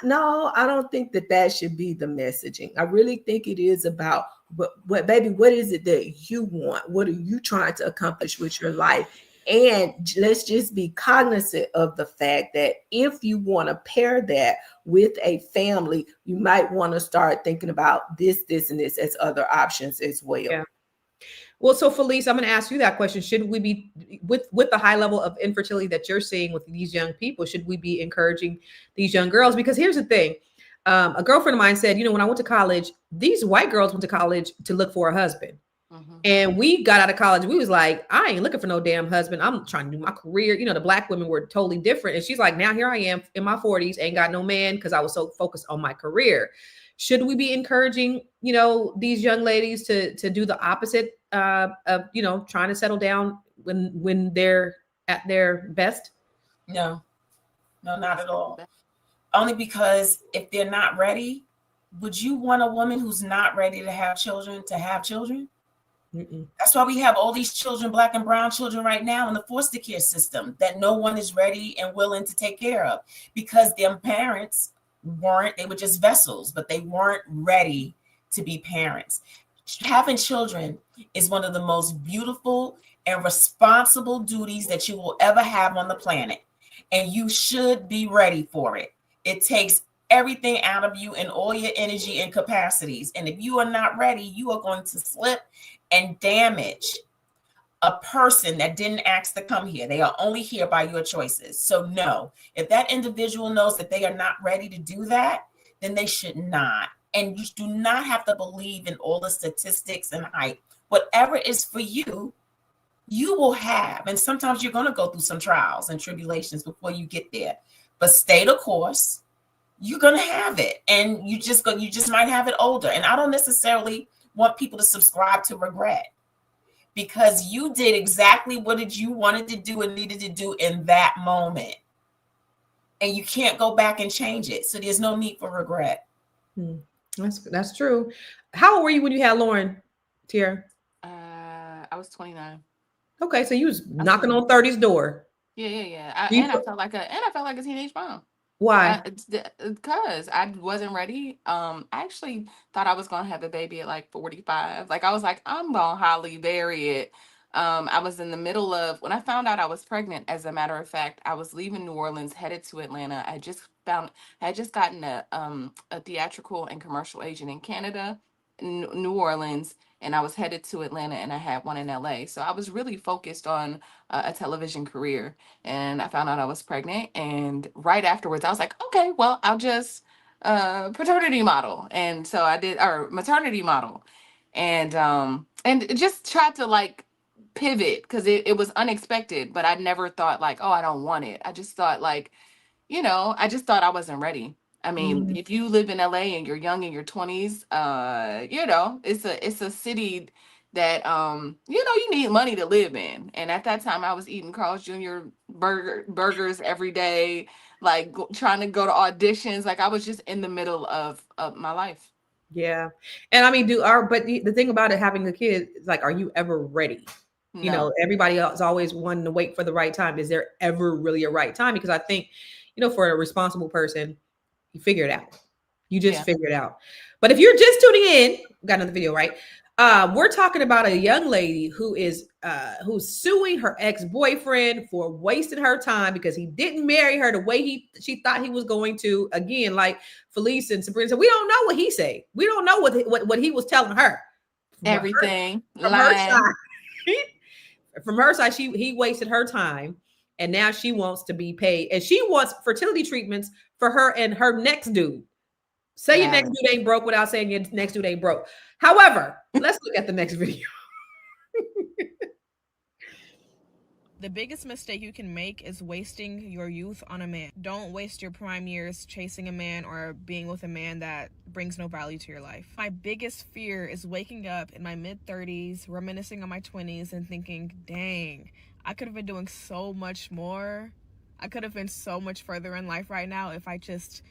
No, I don't think that should be the messaging. I really think it is about what baby, what is it that you want? What are you trying to accomplish with your life? And let's just be cognizant of the fact that if you want to pair that with a family, you might want to start thinking about this, and this as other options as well. Yeah. Well, so Felice, I'm going to ask you that question. Should we be, with the high level of infertility that you're seeing with these young people, should we be encouraging these young girls? Because here's the thing. A girlfriend of mine said, when I went to college, these white girls went to college to look for a husband. And we got out of college. We was like, I ain't looking for no damn husband. I'm trying to do my career. The black women were totally different. And she's like, now here I am in my 40s, ain't got no man because I was so focused on my career. Should we be encouraging, these young ladies to do the opposite of, trying to settle down when they're at their best? No, not at all. Only because if they're not ready, would you want a woman who's not ready to have children to have children? Mm-mm. That's why we have all these children, black and brown children right now in the foster care system that no one is ready and willing to take care of because their parents they were just vessels, but they weren't ready to be parents. Having children is one of the most beautiful and responsible duties that you will ever have on the planet. And you should be ready for it. It takes everything out of you and all your energy and capacities. And if you are not ready, you are going to slip and damage a person that didn't ask to come here. They are only here by your choices. So no, if that individual knows that they are not ready to do that, then they should not. And you do not have to believe in all the statistics and hype. Whatever is for you, you will have. And sometimes you're going to go through some trials and tribulations before you get there. But stay the course. You're going to have it. And you just might have it older. And I don't necessarily want people to subscribe to regret, because you did exactly what you wanted to do and needed to do in that moment. And you can't go back and change it. So there's no need for regret. That's true. How old were you when you had Lauren, Tiara? I was 29. Okay, so you was knocking on 30's door. Yeah. I felt like a teenage mom. Why? Because I wasn't ready. I actually thought I was gonna have a baby at like 45. Like I was like, I'm gonna Holly Berry it. I was in the middle of when I found out I was pregnant. As a matter of fact, I was leaving New Orleans, headed to Atlanta. I had just gotten a theatrical and commercial agent in Canada, New Orleans, and I was headed to Atlanta, and I had one in LA. So I was really focused on a television career, and I found out I was pregnant. And right afterwards, I was like, okay, well, I'll just paternity model, and so I did, or maternity model, and just tried to like pivot because it was unexpected, but I never thought like, oh, I don't want it. I just thought like, I just thought I wasn't ready. I mean, if you live in LA and you're young in your 20s, it's a city that you need money to live in. And at that time I was eating Carl's Jr. burgers every day, like trying to go to auditions. Like I was just in the middle of my life. Yeah. And I mean, but the thing about it, having a kid is like, are you ever ready? No. Everybody else is always wanting to wait for the right time. Is there ever really a right time? Because I think, for a responsible person, you figure it out. You just figure it out. But if you're just tuning in, got another video, right? We're talking about a young lady who's suing her ex-boyfriend for wasting her time because he didn't marry her the way she thought he was going to. Again, like Felice and Sabrina said, we don't know what he said. We don't know what he was telling her. Everything. From her side. From her side, he wasted her time, and now she wants to be paid, and she wants fertility treatments for her and her next dude. Say your next dude ain't broke without saying your next dude ain't broke. However, let's look at the next video. The biggest mistake you can make is wasting your youth on a man. Don't waste your prime years chasing a man or being with a man that brings no value to your life. My biggest fear is waking up in my mid-30s, reminiscing on my 20s and thinking, dang, I could have been doing so much more. I could have been so much further in life right now if I just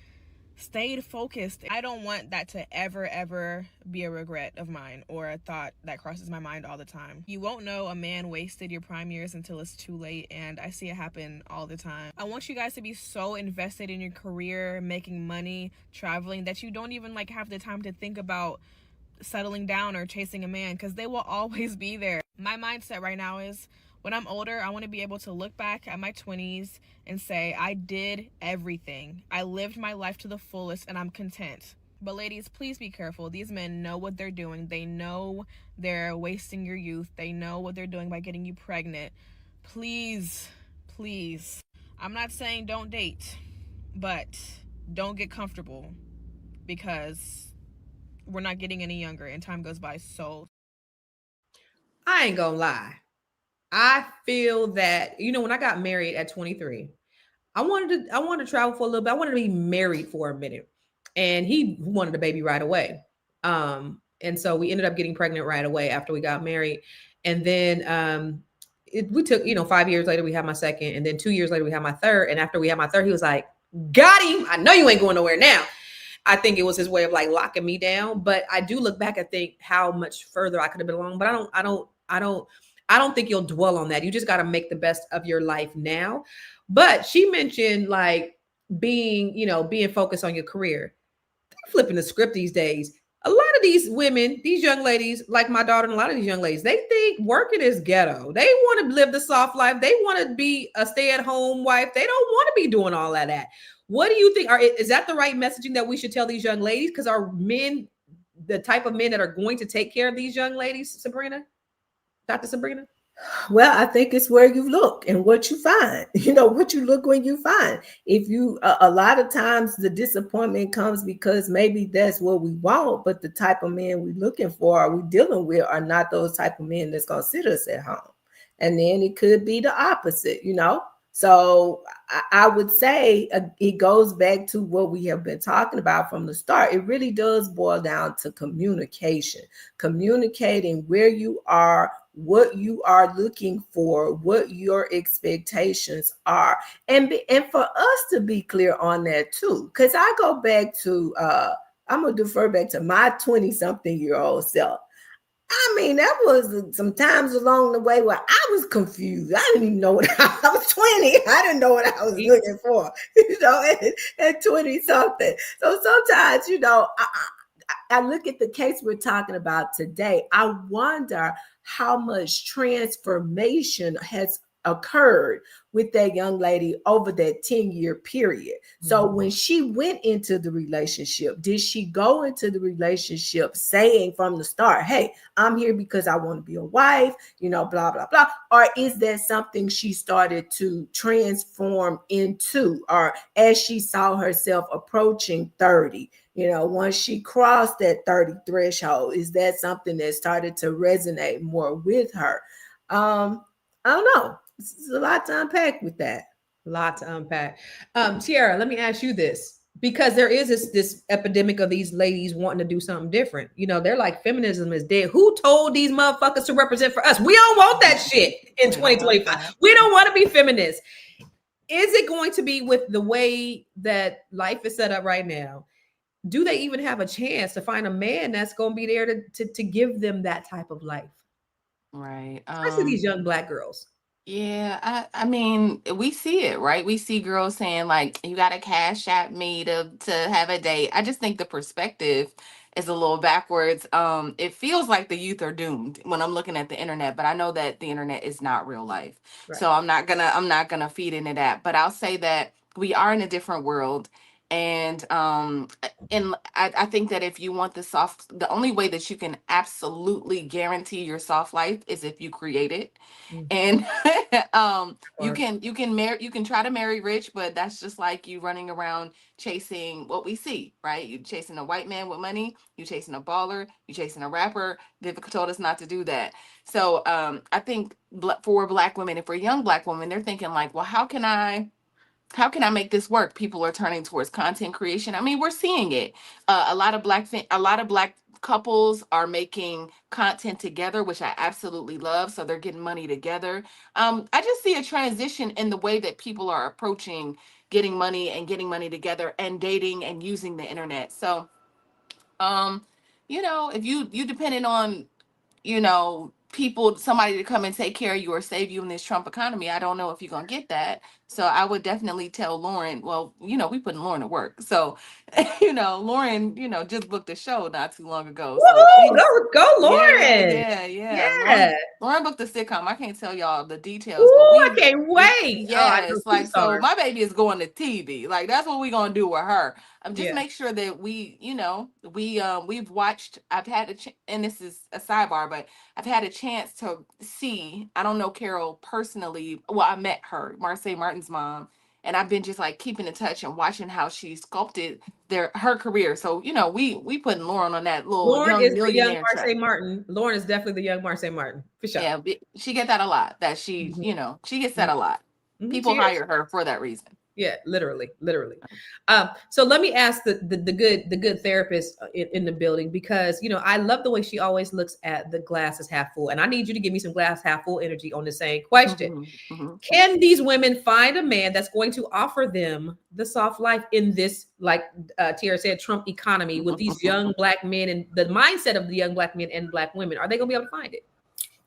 stayed focused. I don't want that to ever be a regret of mine or a thought that crosses my mind all the time. You won't know a man wasted your prime years until it's too late, and I see it happen all the time. I want you guys to be so invested in your career, making money, traveling, that you don't even have the time to think about settling down or chasing a man, because they will always be there. My mindset right now is, when I'm older, I want to be able to look back at my 20s and say, I did everything. I lived my life to the fullest and I'm content. But ladies, please be careful. These men know what they're doing. They know they're wasting your youth. They know what they're doing by getting you pregnant. Please. I'm not saying don't date, but don't get comfortable. because we're not getting any younger and time goes by so. I ain't gonna lie. I feel that, when I got married at 23, I wanted to travel for a little bit. I wanted to be married for a minute. And he wanted a baby right away. And so we ended up getting pregnant right away after we got married. And then we took, 5 years later we had my second, and then 2 years later we had my third. And after we had my third, he was like, got him. I know you ain't going nowhere now. I think it was his way of like locking me down. But I do look back and think how much further I could have been along. But I don't think you'll dwell on that. You just got to make the best of your life now. But she mentioned like being focused on your career. They're flipping the script these days. A lot of these women, these young ladies, like my daughter and a lot of these young ladies, they think working is ghetto. They want to live the soft life. They want to be a stay-at-home wife. They don't want to be doing all of that. What do you think? Is that the right messaging that we should tell these young ladies? Because are men the type of men that are going to take care of these young ladies, Sabrina? Dr. Sabrina? Well, I think it's where you look and what you find. What you look when you find. If you, a lot of times the disappointment comes because maybe that's what we want, but the type of men we're looking for, are we dealing with, are not those type of men that's going to sit us at home. And then it could be the opposite, So I would say it goes back to what we have been talking about from the start. It really does boil down to communication, communicating where you are, what you are looking for, what your expectations are. And for us to be clear on that too, because I go back to, I'm going to defer back to my 20-something-year-old self. I mean, that was some times along the way where I was confused. I didn't even know what I was 20. I didn't know what I was looking for, at 20 something. So sometimes, I look at the case we're talking about today. I wonder how much transformation has occurred with that young lady over that 10-year period. So when she went into the relationship, did she go into the relationship saying from the start, hey, I'm here because I want to be a wife, blah, blah, blah? Or is that something she started to transform into, or as she saw herself approaching 30? Once she crossed that 30 threshold, is that something that started to resonate more with her? I don't know. It's a lot to unpack with that. A lot to unpack. Tiara, let me ask you this, because there is this epidemic of these ladies wanting to do something different. They're like, feminism is dead. Who told these motherfuckers to represent for us? We don't want that shit in 2025. We don't want to be feminists. Is it going to be with the way that life is set up right now? Do they even have a chance to find a man that's going to be there to give them that type of life? Right. Especially these young Black girls. Yeah, I mean, we see it, right? We see girls saying like, you got to cash at me to have a date. I just think the perspective is a little backwards. It feels like the youth are doomed when I'm looking at the internet, but I know that the internet is not real life. Right. So I'm not gonna feed into that. But I'll say that we are in a different world. And I think that if you want the only way that you can absolutely guarantee your soft life is if you create it. And you can try to marry rich, but that's just like you running around chasing what we see, right? You chasing a white man with money, you chasing a baller, you chasing a rapper. Vivica told us not to do that. So I think for Black women, and for young Black women, they're thinking like, well, how can I make this work? People are turning towards content creation. I mean, we're seeing it. A lot of Black couples are making content together, which I absolutely love. So they're getting money together. I just see a transition in the way that people are approaching getting money together and dating and using the internet. So, if you depending on, somebody to come and take care of you or save you in this Trump economy, I don't know if you're going to get that. So I would definitely tell Lauren, well, we putting Lauren to work. So, Lauren, just booked a show not too long ago. So go Lauren. Yeah. Lauren booked a sitcom. I can't tell y'all the details. Ooh, I can't wait. Yes, so my baby is going to TV. Like, that's what we're going to do with her. Just make sure that we've watched, and this is a sidebar, but I've had a chance to see, I don't know Carol personally. Well, I met her, Marseille Martin's mom, and I've been just like keeping in touch and watching how she sculpted her career. So, we putting Lauren on that little Lauren young is the young millionaire track. Marsai Martin. Lauren is definitely the young Marsai Martin for sure. Yeah, she get that a lot. That she, she gets that a lot. People hire her for that reason. Yeah, literally. So let me ask the good therapist in the building, because I love the way she always looks at the glass as half full, and I need you to give me some glass half full energy on the same question. Can these women find a man that's going to offer them the soft life in this, like Tiara said, Trump economy, with these young Black men and the mindset of the young Black men and Black women? Are they going to be able to find it?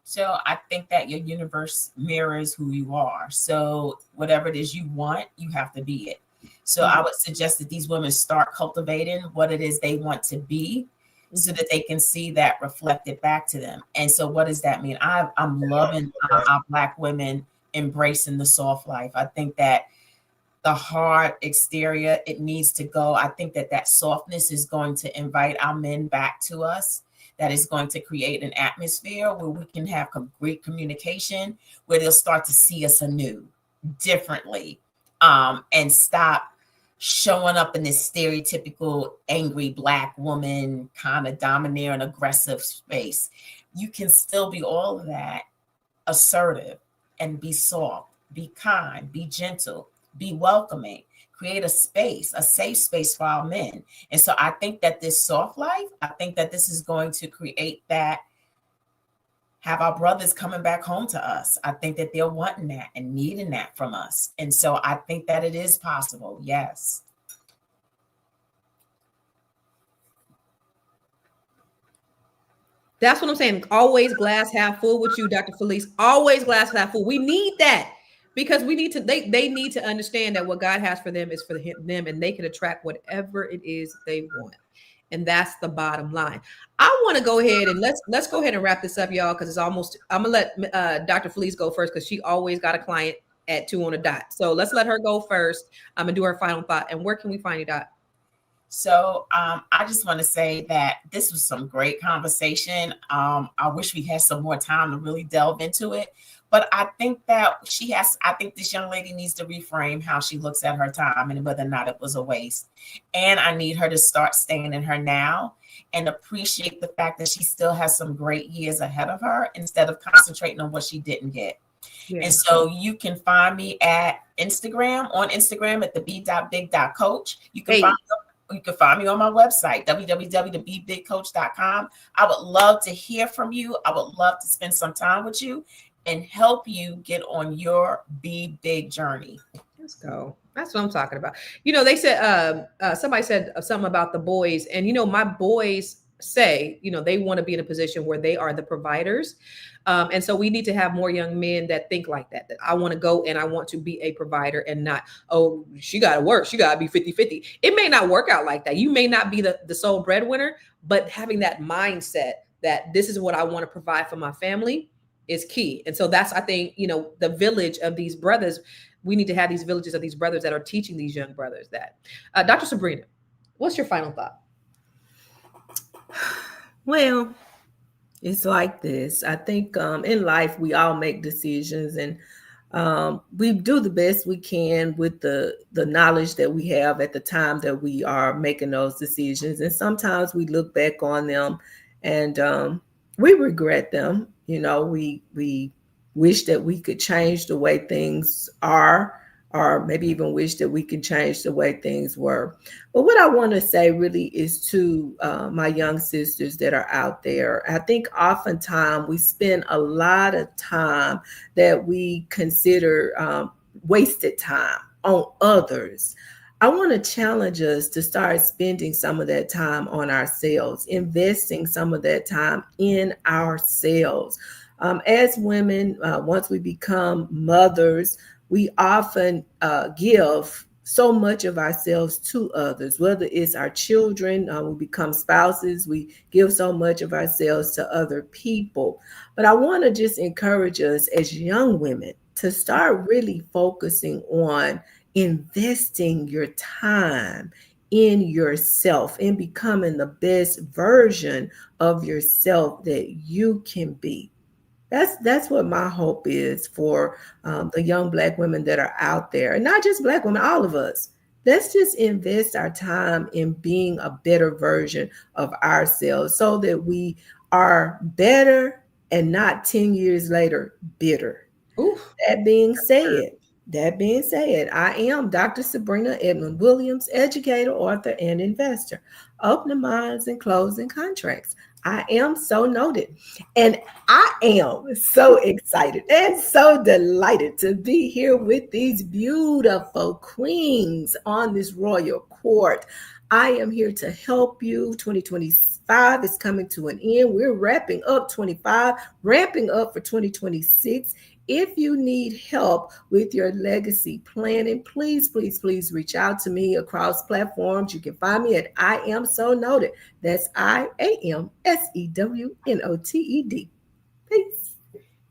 So I think that your universe mirrors who you are. So whatever it is you want, you have to be it. So I would suggest that these women start cultivating what it is they want to be, so that they can see that reflected back to them. And so what does that mean? I'm loving our Black women embracing the soft life. I think that the hard exterior, it needs to go. I think that softness is going to invite our men back to us. That is going to create an atmosphere where we can have great communication, where they'll start to see us anew, differently, and stop showing up in this stereotypical angry Black woman, kind of domineering, aggressive space. You can still be all of that, assertive, and be soft, be kind, be gentle, be welcoming. Create a space, a safe space for our men. And so I think that this soft life, I think that this is going to create that, have our brothers coming back home to us. I think that they're wanting that and needing that from us. And so I think that it is possible. Yes. That's what I'm saying. Always glass half full with you, Dr. Felice. Always glass half full. We need that. Because we need to, they need to understand that what God has for them is for them, and they can attract whatever it is they want. And that's the bottom line. I want to go ahead and let's go ahead and wrap this up, y'all, because it's almost, I'm gonna let Dr. Felice go first, because she always got a client at 2 on a dot. So let's let her go first. I'm gonna do her final thought. And where can we find you, Doc? So I just want to say that this was some great conversation. I wish we had some more time to really delve into it. But I think that I think this young lady needs to reframe how she looks at her time and whether or not it was a waste. And I need her to start staying in her now and appreciate the fact that she still has some great years ahead of her, instead of concentrating on what she didn't get. Yeah. And so you can find me at Instagram at the b.big.coach. You can find me on my website, www.bebigcoach.com. I would love to hear from you. I would love to spend some time with you and help you get on your Be Big journey. Let's go. That's what I'm talking about. They said, somebody said something about the boys, and my boys say, they want to be in a position where they are the providers. And so we need to have more young men that think like that I want to go and I want to be a provider, and not, oh, she got to work. She got to be 50-50. It may not work out like that. You may not be the sole breadwinner, but having that mindset that this is what I want to provide for my family is key. And so that's, I think, the village of these brothers, we need to have these villages of these brothers that are teaching these young brothers that. Dr. Sabrina, what's your final thought? Well, it's like this. I think in life, we all make decisions, and we do the best we can with the knowledge that we have at the time that we are making those decisions. And sometimes we look back on them and we regret them. We wish that we could change the way things are, or maybe even wish that we could change the way things were. But what I want to say really is to my young sisters that are out there. I think oftentimes we spend a lot of time that we consider wasted time on others. I want to challenge us to start spending some of that time on ourselves, investing some of that time in ourselves. As women, once we become mothers, we often give so much of ourselves to others, whether it's our children, we become spouses, we give so much of ourselves to other people. But I want to just encourage us as young women to start really focusing on investing your time in yourself and becoming the best version of yourself that you can be. That's what my hope is for the young Black women that are out there, and not just Black women, all of us, let's just invest our time in being a better version of ourselves so that we are better and not 10 years later bitter. Oof. That being said, I am Dr. Sabrina Edmond Williams, educator, author, and investor. Opening minds and closing contracts. I am so noted. And I am so excited and so delighted to be here with these beautiful queens on this royal court. I am here to help you. 2025 is coming to an end. We're wrapping up 25, ramping up for 2026. If you need help with your legacy planning, please, please, please reach out to me across platforms. You can find me at I Am So Noted. That's IAMSEWNOTED. Peace.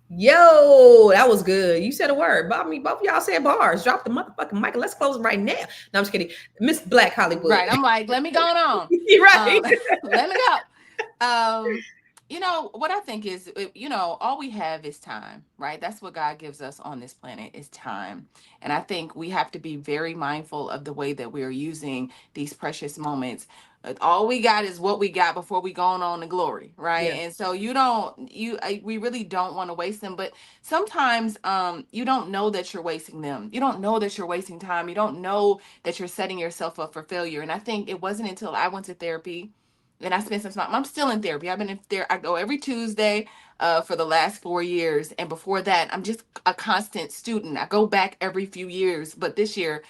Yo, that was good. You said a word. But I mean, both of y'all said bars. Drop the motherfucking mic and let's close right now. No, I'm just kidding. Miss Black Hollywood. Right. I'm like, let me go on. Right. Let me go. You know, what I think is, you know, all we have is time, right? That's what God gives us on this planet is time. And I think we have to be very mindful of the way that we're using these precious moments. All we got is what we got before we go on to glory, right? Yeah. And so we really don't want to waste them. But sometimes you don't know that you're wasting them. You don't know that you're wasting time. You don't know that you're setting yourself up for failure. And I think it wasn't until I went to therapy and I spent some time. I'm still in therapy. I've been in there. I go every Tuesday for the last 4 years. And before that, I'm just a constant student. I go back every few years. But this year,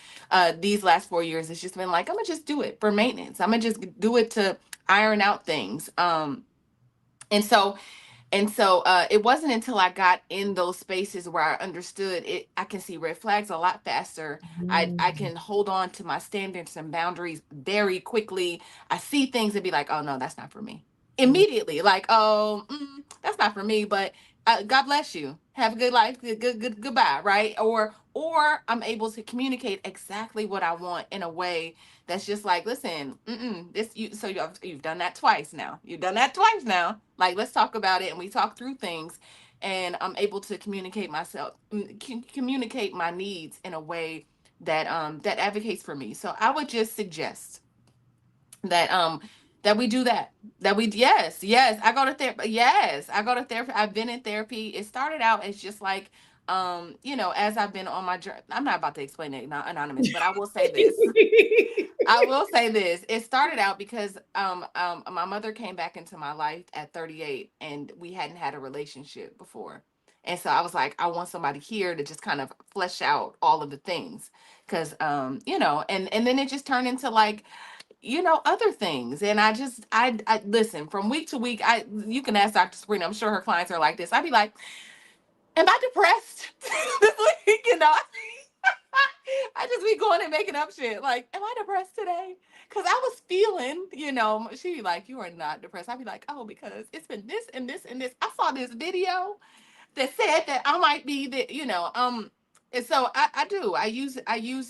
these last 4 years, it's just been like, I'm going to just do it for maintenance. I'm going to just do it to iron out things. And so it wasn't until I got in those spaces where I understood it. I can see red flags a lot faster. I can hold on to my standards and boundaries very quickly. I see things and be like, oh no, that's not for me. Immediately, like, oh, that's not for me. But God bless you. Have a good life. Goodbye. Right? Or I'm able to communicate exactly what I want in a way that's just like, listen, you've done that twice now. You've done that twice now. Like, let's talk about it. And we talk through things, and I'm able to communicate communicate my needs in a way that advocates for me. So I would just suggest that we do that. Yes, I go to therapy. Yes, I go to therapy. I've been in therapy. It started out as just like, as I've been on my journey. I'm not about to explain it, not anonymous, but I will say this. I will say this. It started out because my mother came back into my life at 38, and we hadn't had a relationship before. And so I was like, I want somebody here to just kind of flesh out all of the things. Cause and then it just turned into like, other things. And I listen from week to week. You can ask Dr. Sabrina, I'm sure her clients are like this. I'd be like, am I depressed this week? I just be going and making up shit. Like, am I depressed today? Because I was feeling, she'd be like, you are not depressed. I'd be like, oh, because it's been this and this and this. I saw this video that said that I might be and so I do. I use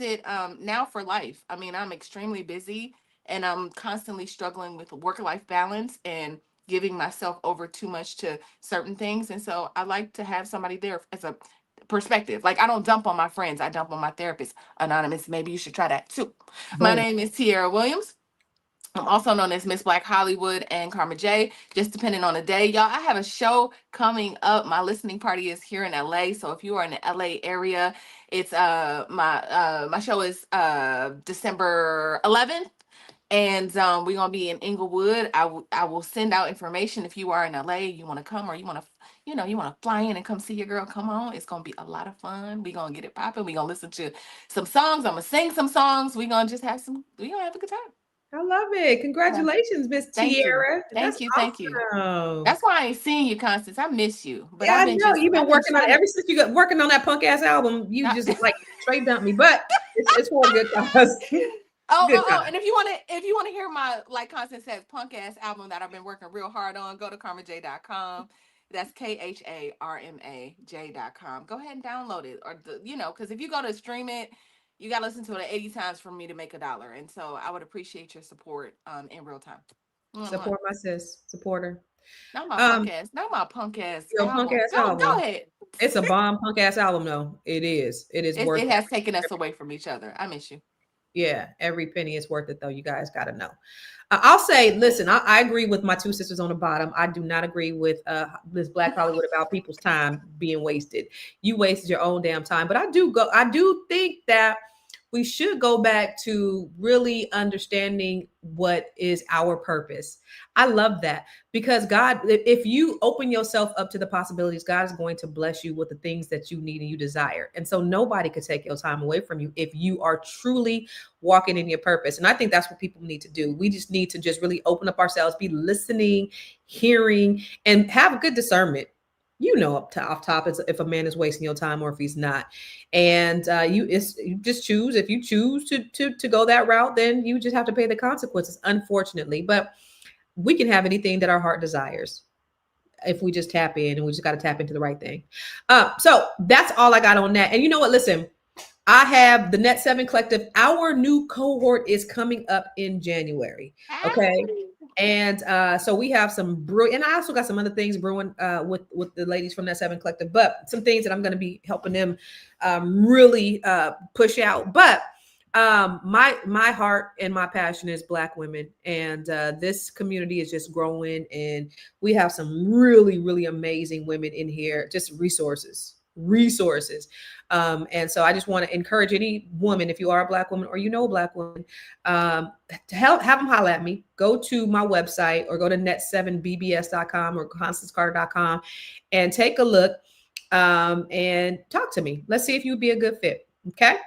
it now for life. I mean, I'm extremely busy and I'm constantly struggling with work-life balance and giving myself over too much to certain things. And so I like to have somebody there as a perspective. Like, I don't dump on my friends, I dump on my therapist. Anonymous, maybe you should try that too. My name is Tiara Williams. I'm also known as Miss Black Hollywood and Karma J, just depending on the day. Y'all, I have a show coming up. My listening party is here in LA. So if you are in the LA area, it's my show is December 11th. And we're gonna be in Inglewood. I will send out information if you are in LA, you want to come, or you want to, you want to fly in and come see your girl. Come on, it's gonna be a lot of fun. We're gonna get it popping. We're gonna listen to some songs. I'm gonna sing some songs. We're gonna have a good time. I love it. Congratulations, Miss Tiara. Thank you. Thank you. That's why I ain't seeing you, Constance. I miss you. But I know you've been working on ever since you got working on that punk ass album. You just like straight dumped me, but it's for a good cause. And if you want to hear my, like Constance says, punk ass album that I've been working real hard on, go to karmaj.com. That's KHARMAJ.com. Go ahead and download it, or because if you go to stream it, you got to listen to it 80 times for me to make $1. And so I would appreciate your support in real time. Support my sis. Support her. Not my punk ass. Not my punk ass album. Punk ass album. Go ahead. It's a bomb punk ass album, though. It is. It has taken us away from each other. I miss you. Yeah, every penny is worth it, though. You guys got to know. I'll say, listen, I agree with my two sisters on the bottom. I do not agree with this Black Hollywood about people's time being wasted. You wasted your own damn time. But I do think that we should go back to really understanding what is our purpose. I love that because God, if you open yourself up to the possibilities, God is going to bless you with the things that you need and you desire. And so nobody could take your time away from you if you are truly walking in your purpose. And I think that's what people need to do. We just need to just really open up ourselves, be listening, hearing, and have a good discernment. You know, off top, if a man is wasting your time or if he's not, and you just choose. If you choose to go that route, then you just have to pay the consequences, unfortunately. But we can have anything that our heart desires if we just tap in, and we just got to tap into the right thing. So that's all I got on that. And you know what? Listen, I have the Net 7 Collective. Our new cohort is coming up in January. Okay. And so we have some brew, and I also got some other things brewing with the ladies from Net 7 Collective, but some things that I'm going to be helping them really push out. But my heart and my passion is Black women, and this community is just growing, and we have some really, really amazing women in here, just resources. And so I just want to encourage any woman, if you are a Black woman or you know a Black woman, to have them holler at me. Go to my website or go to net7bbs.com or constancecarter.com and take a look and talk to me. Let's see if you'd be a good fit. Okay.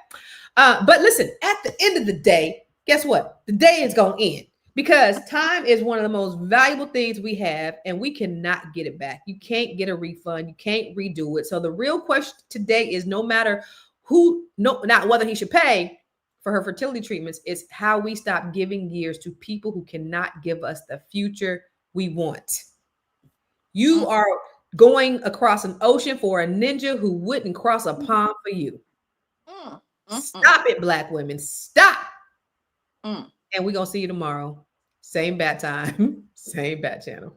But listen, at the end of the day, guess what? The day is going to end. Because time is one of the most valuable things we have, and we cannot get it back. You can't get a refund. You can't redo it. So the real question today is not whether he should pay for her fertility treatments, it's how we stop giving years to people who cannot give us the future we want. You are going across an ocean for a ninja who wouldn't cross a pond for you. Stop it, Black women. Stop. And we're going to see you tomorrow. Same bat time, same bat channel.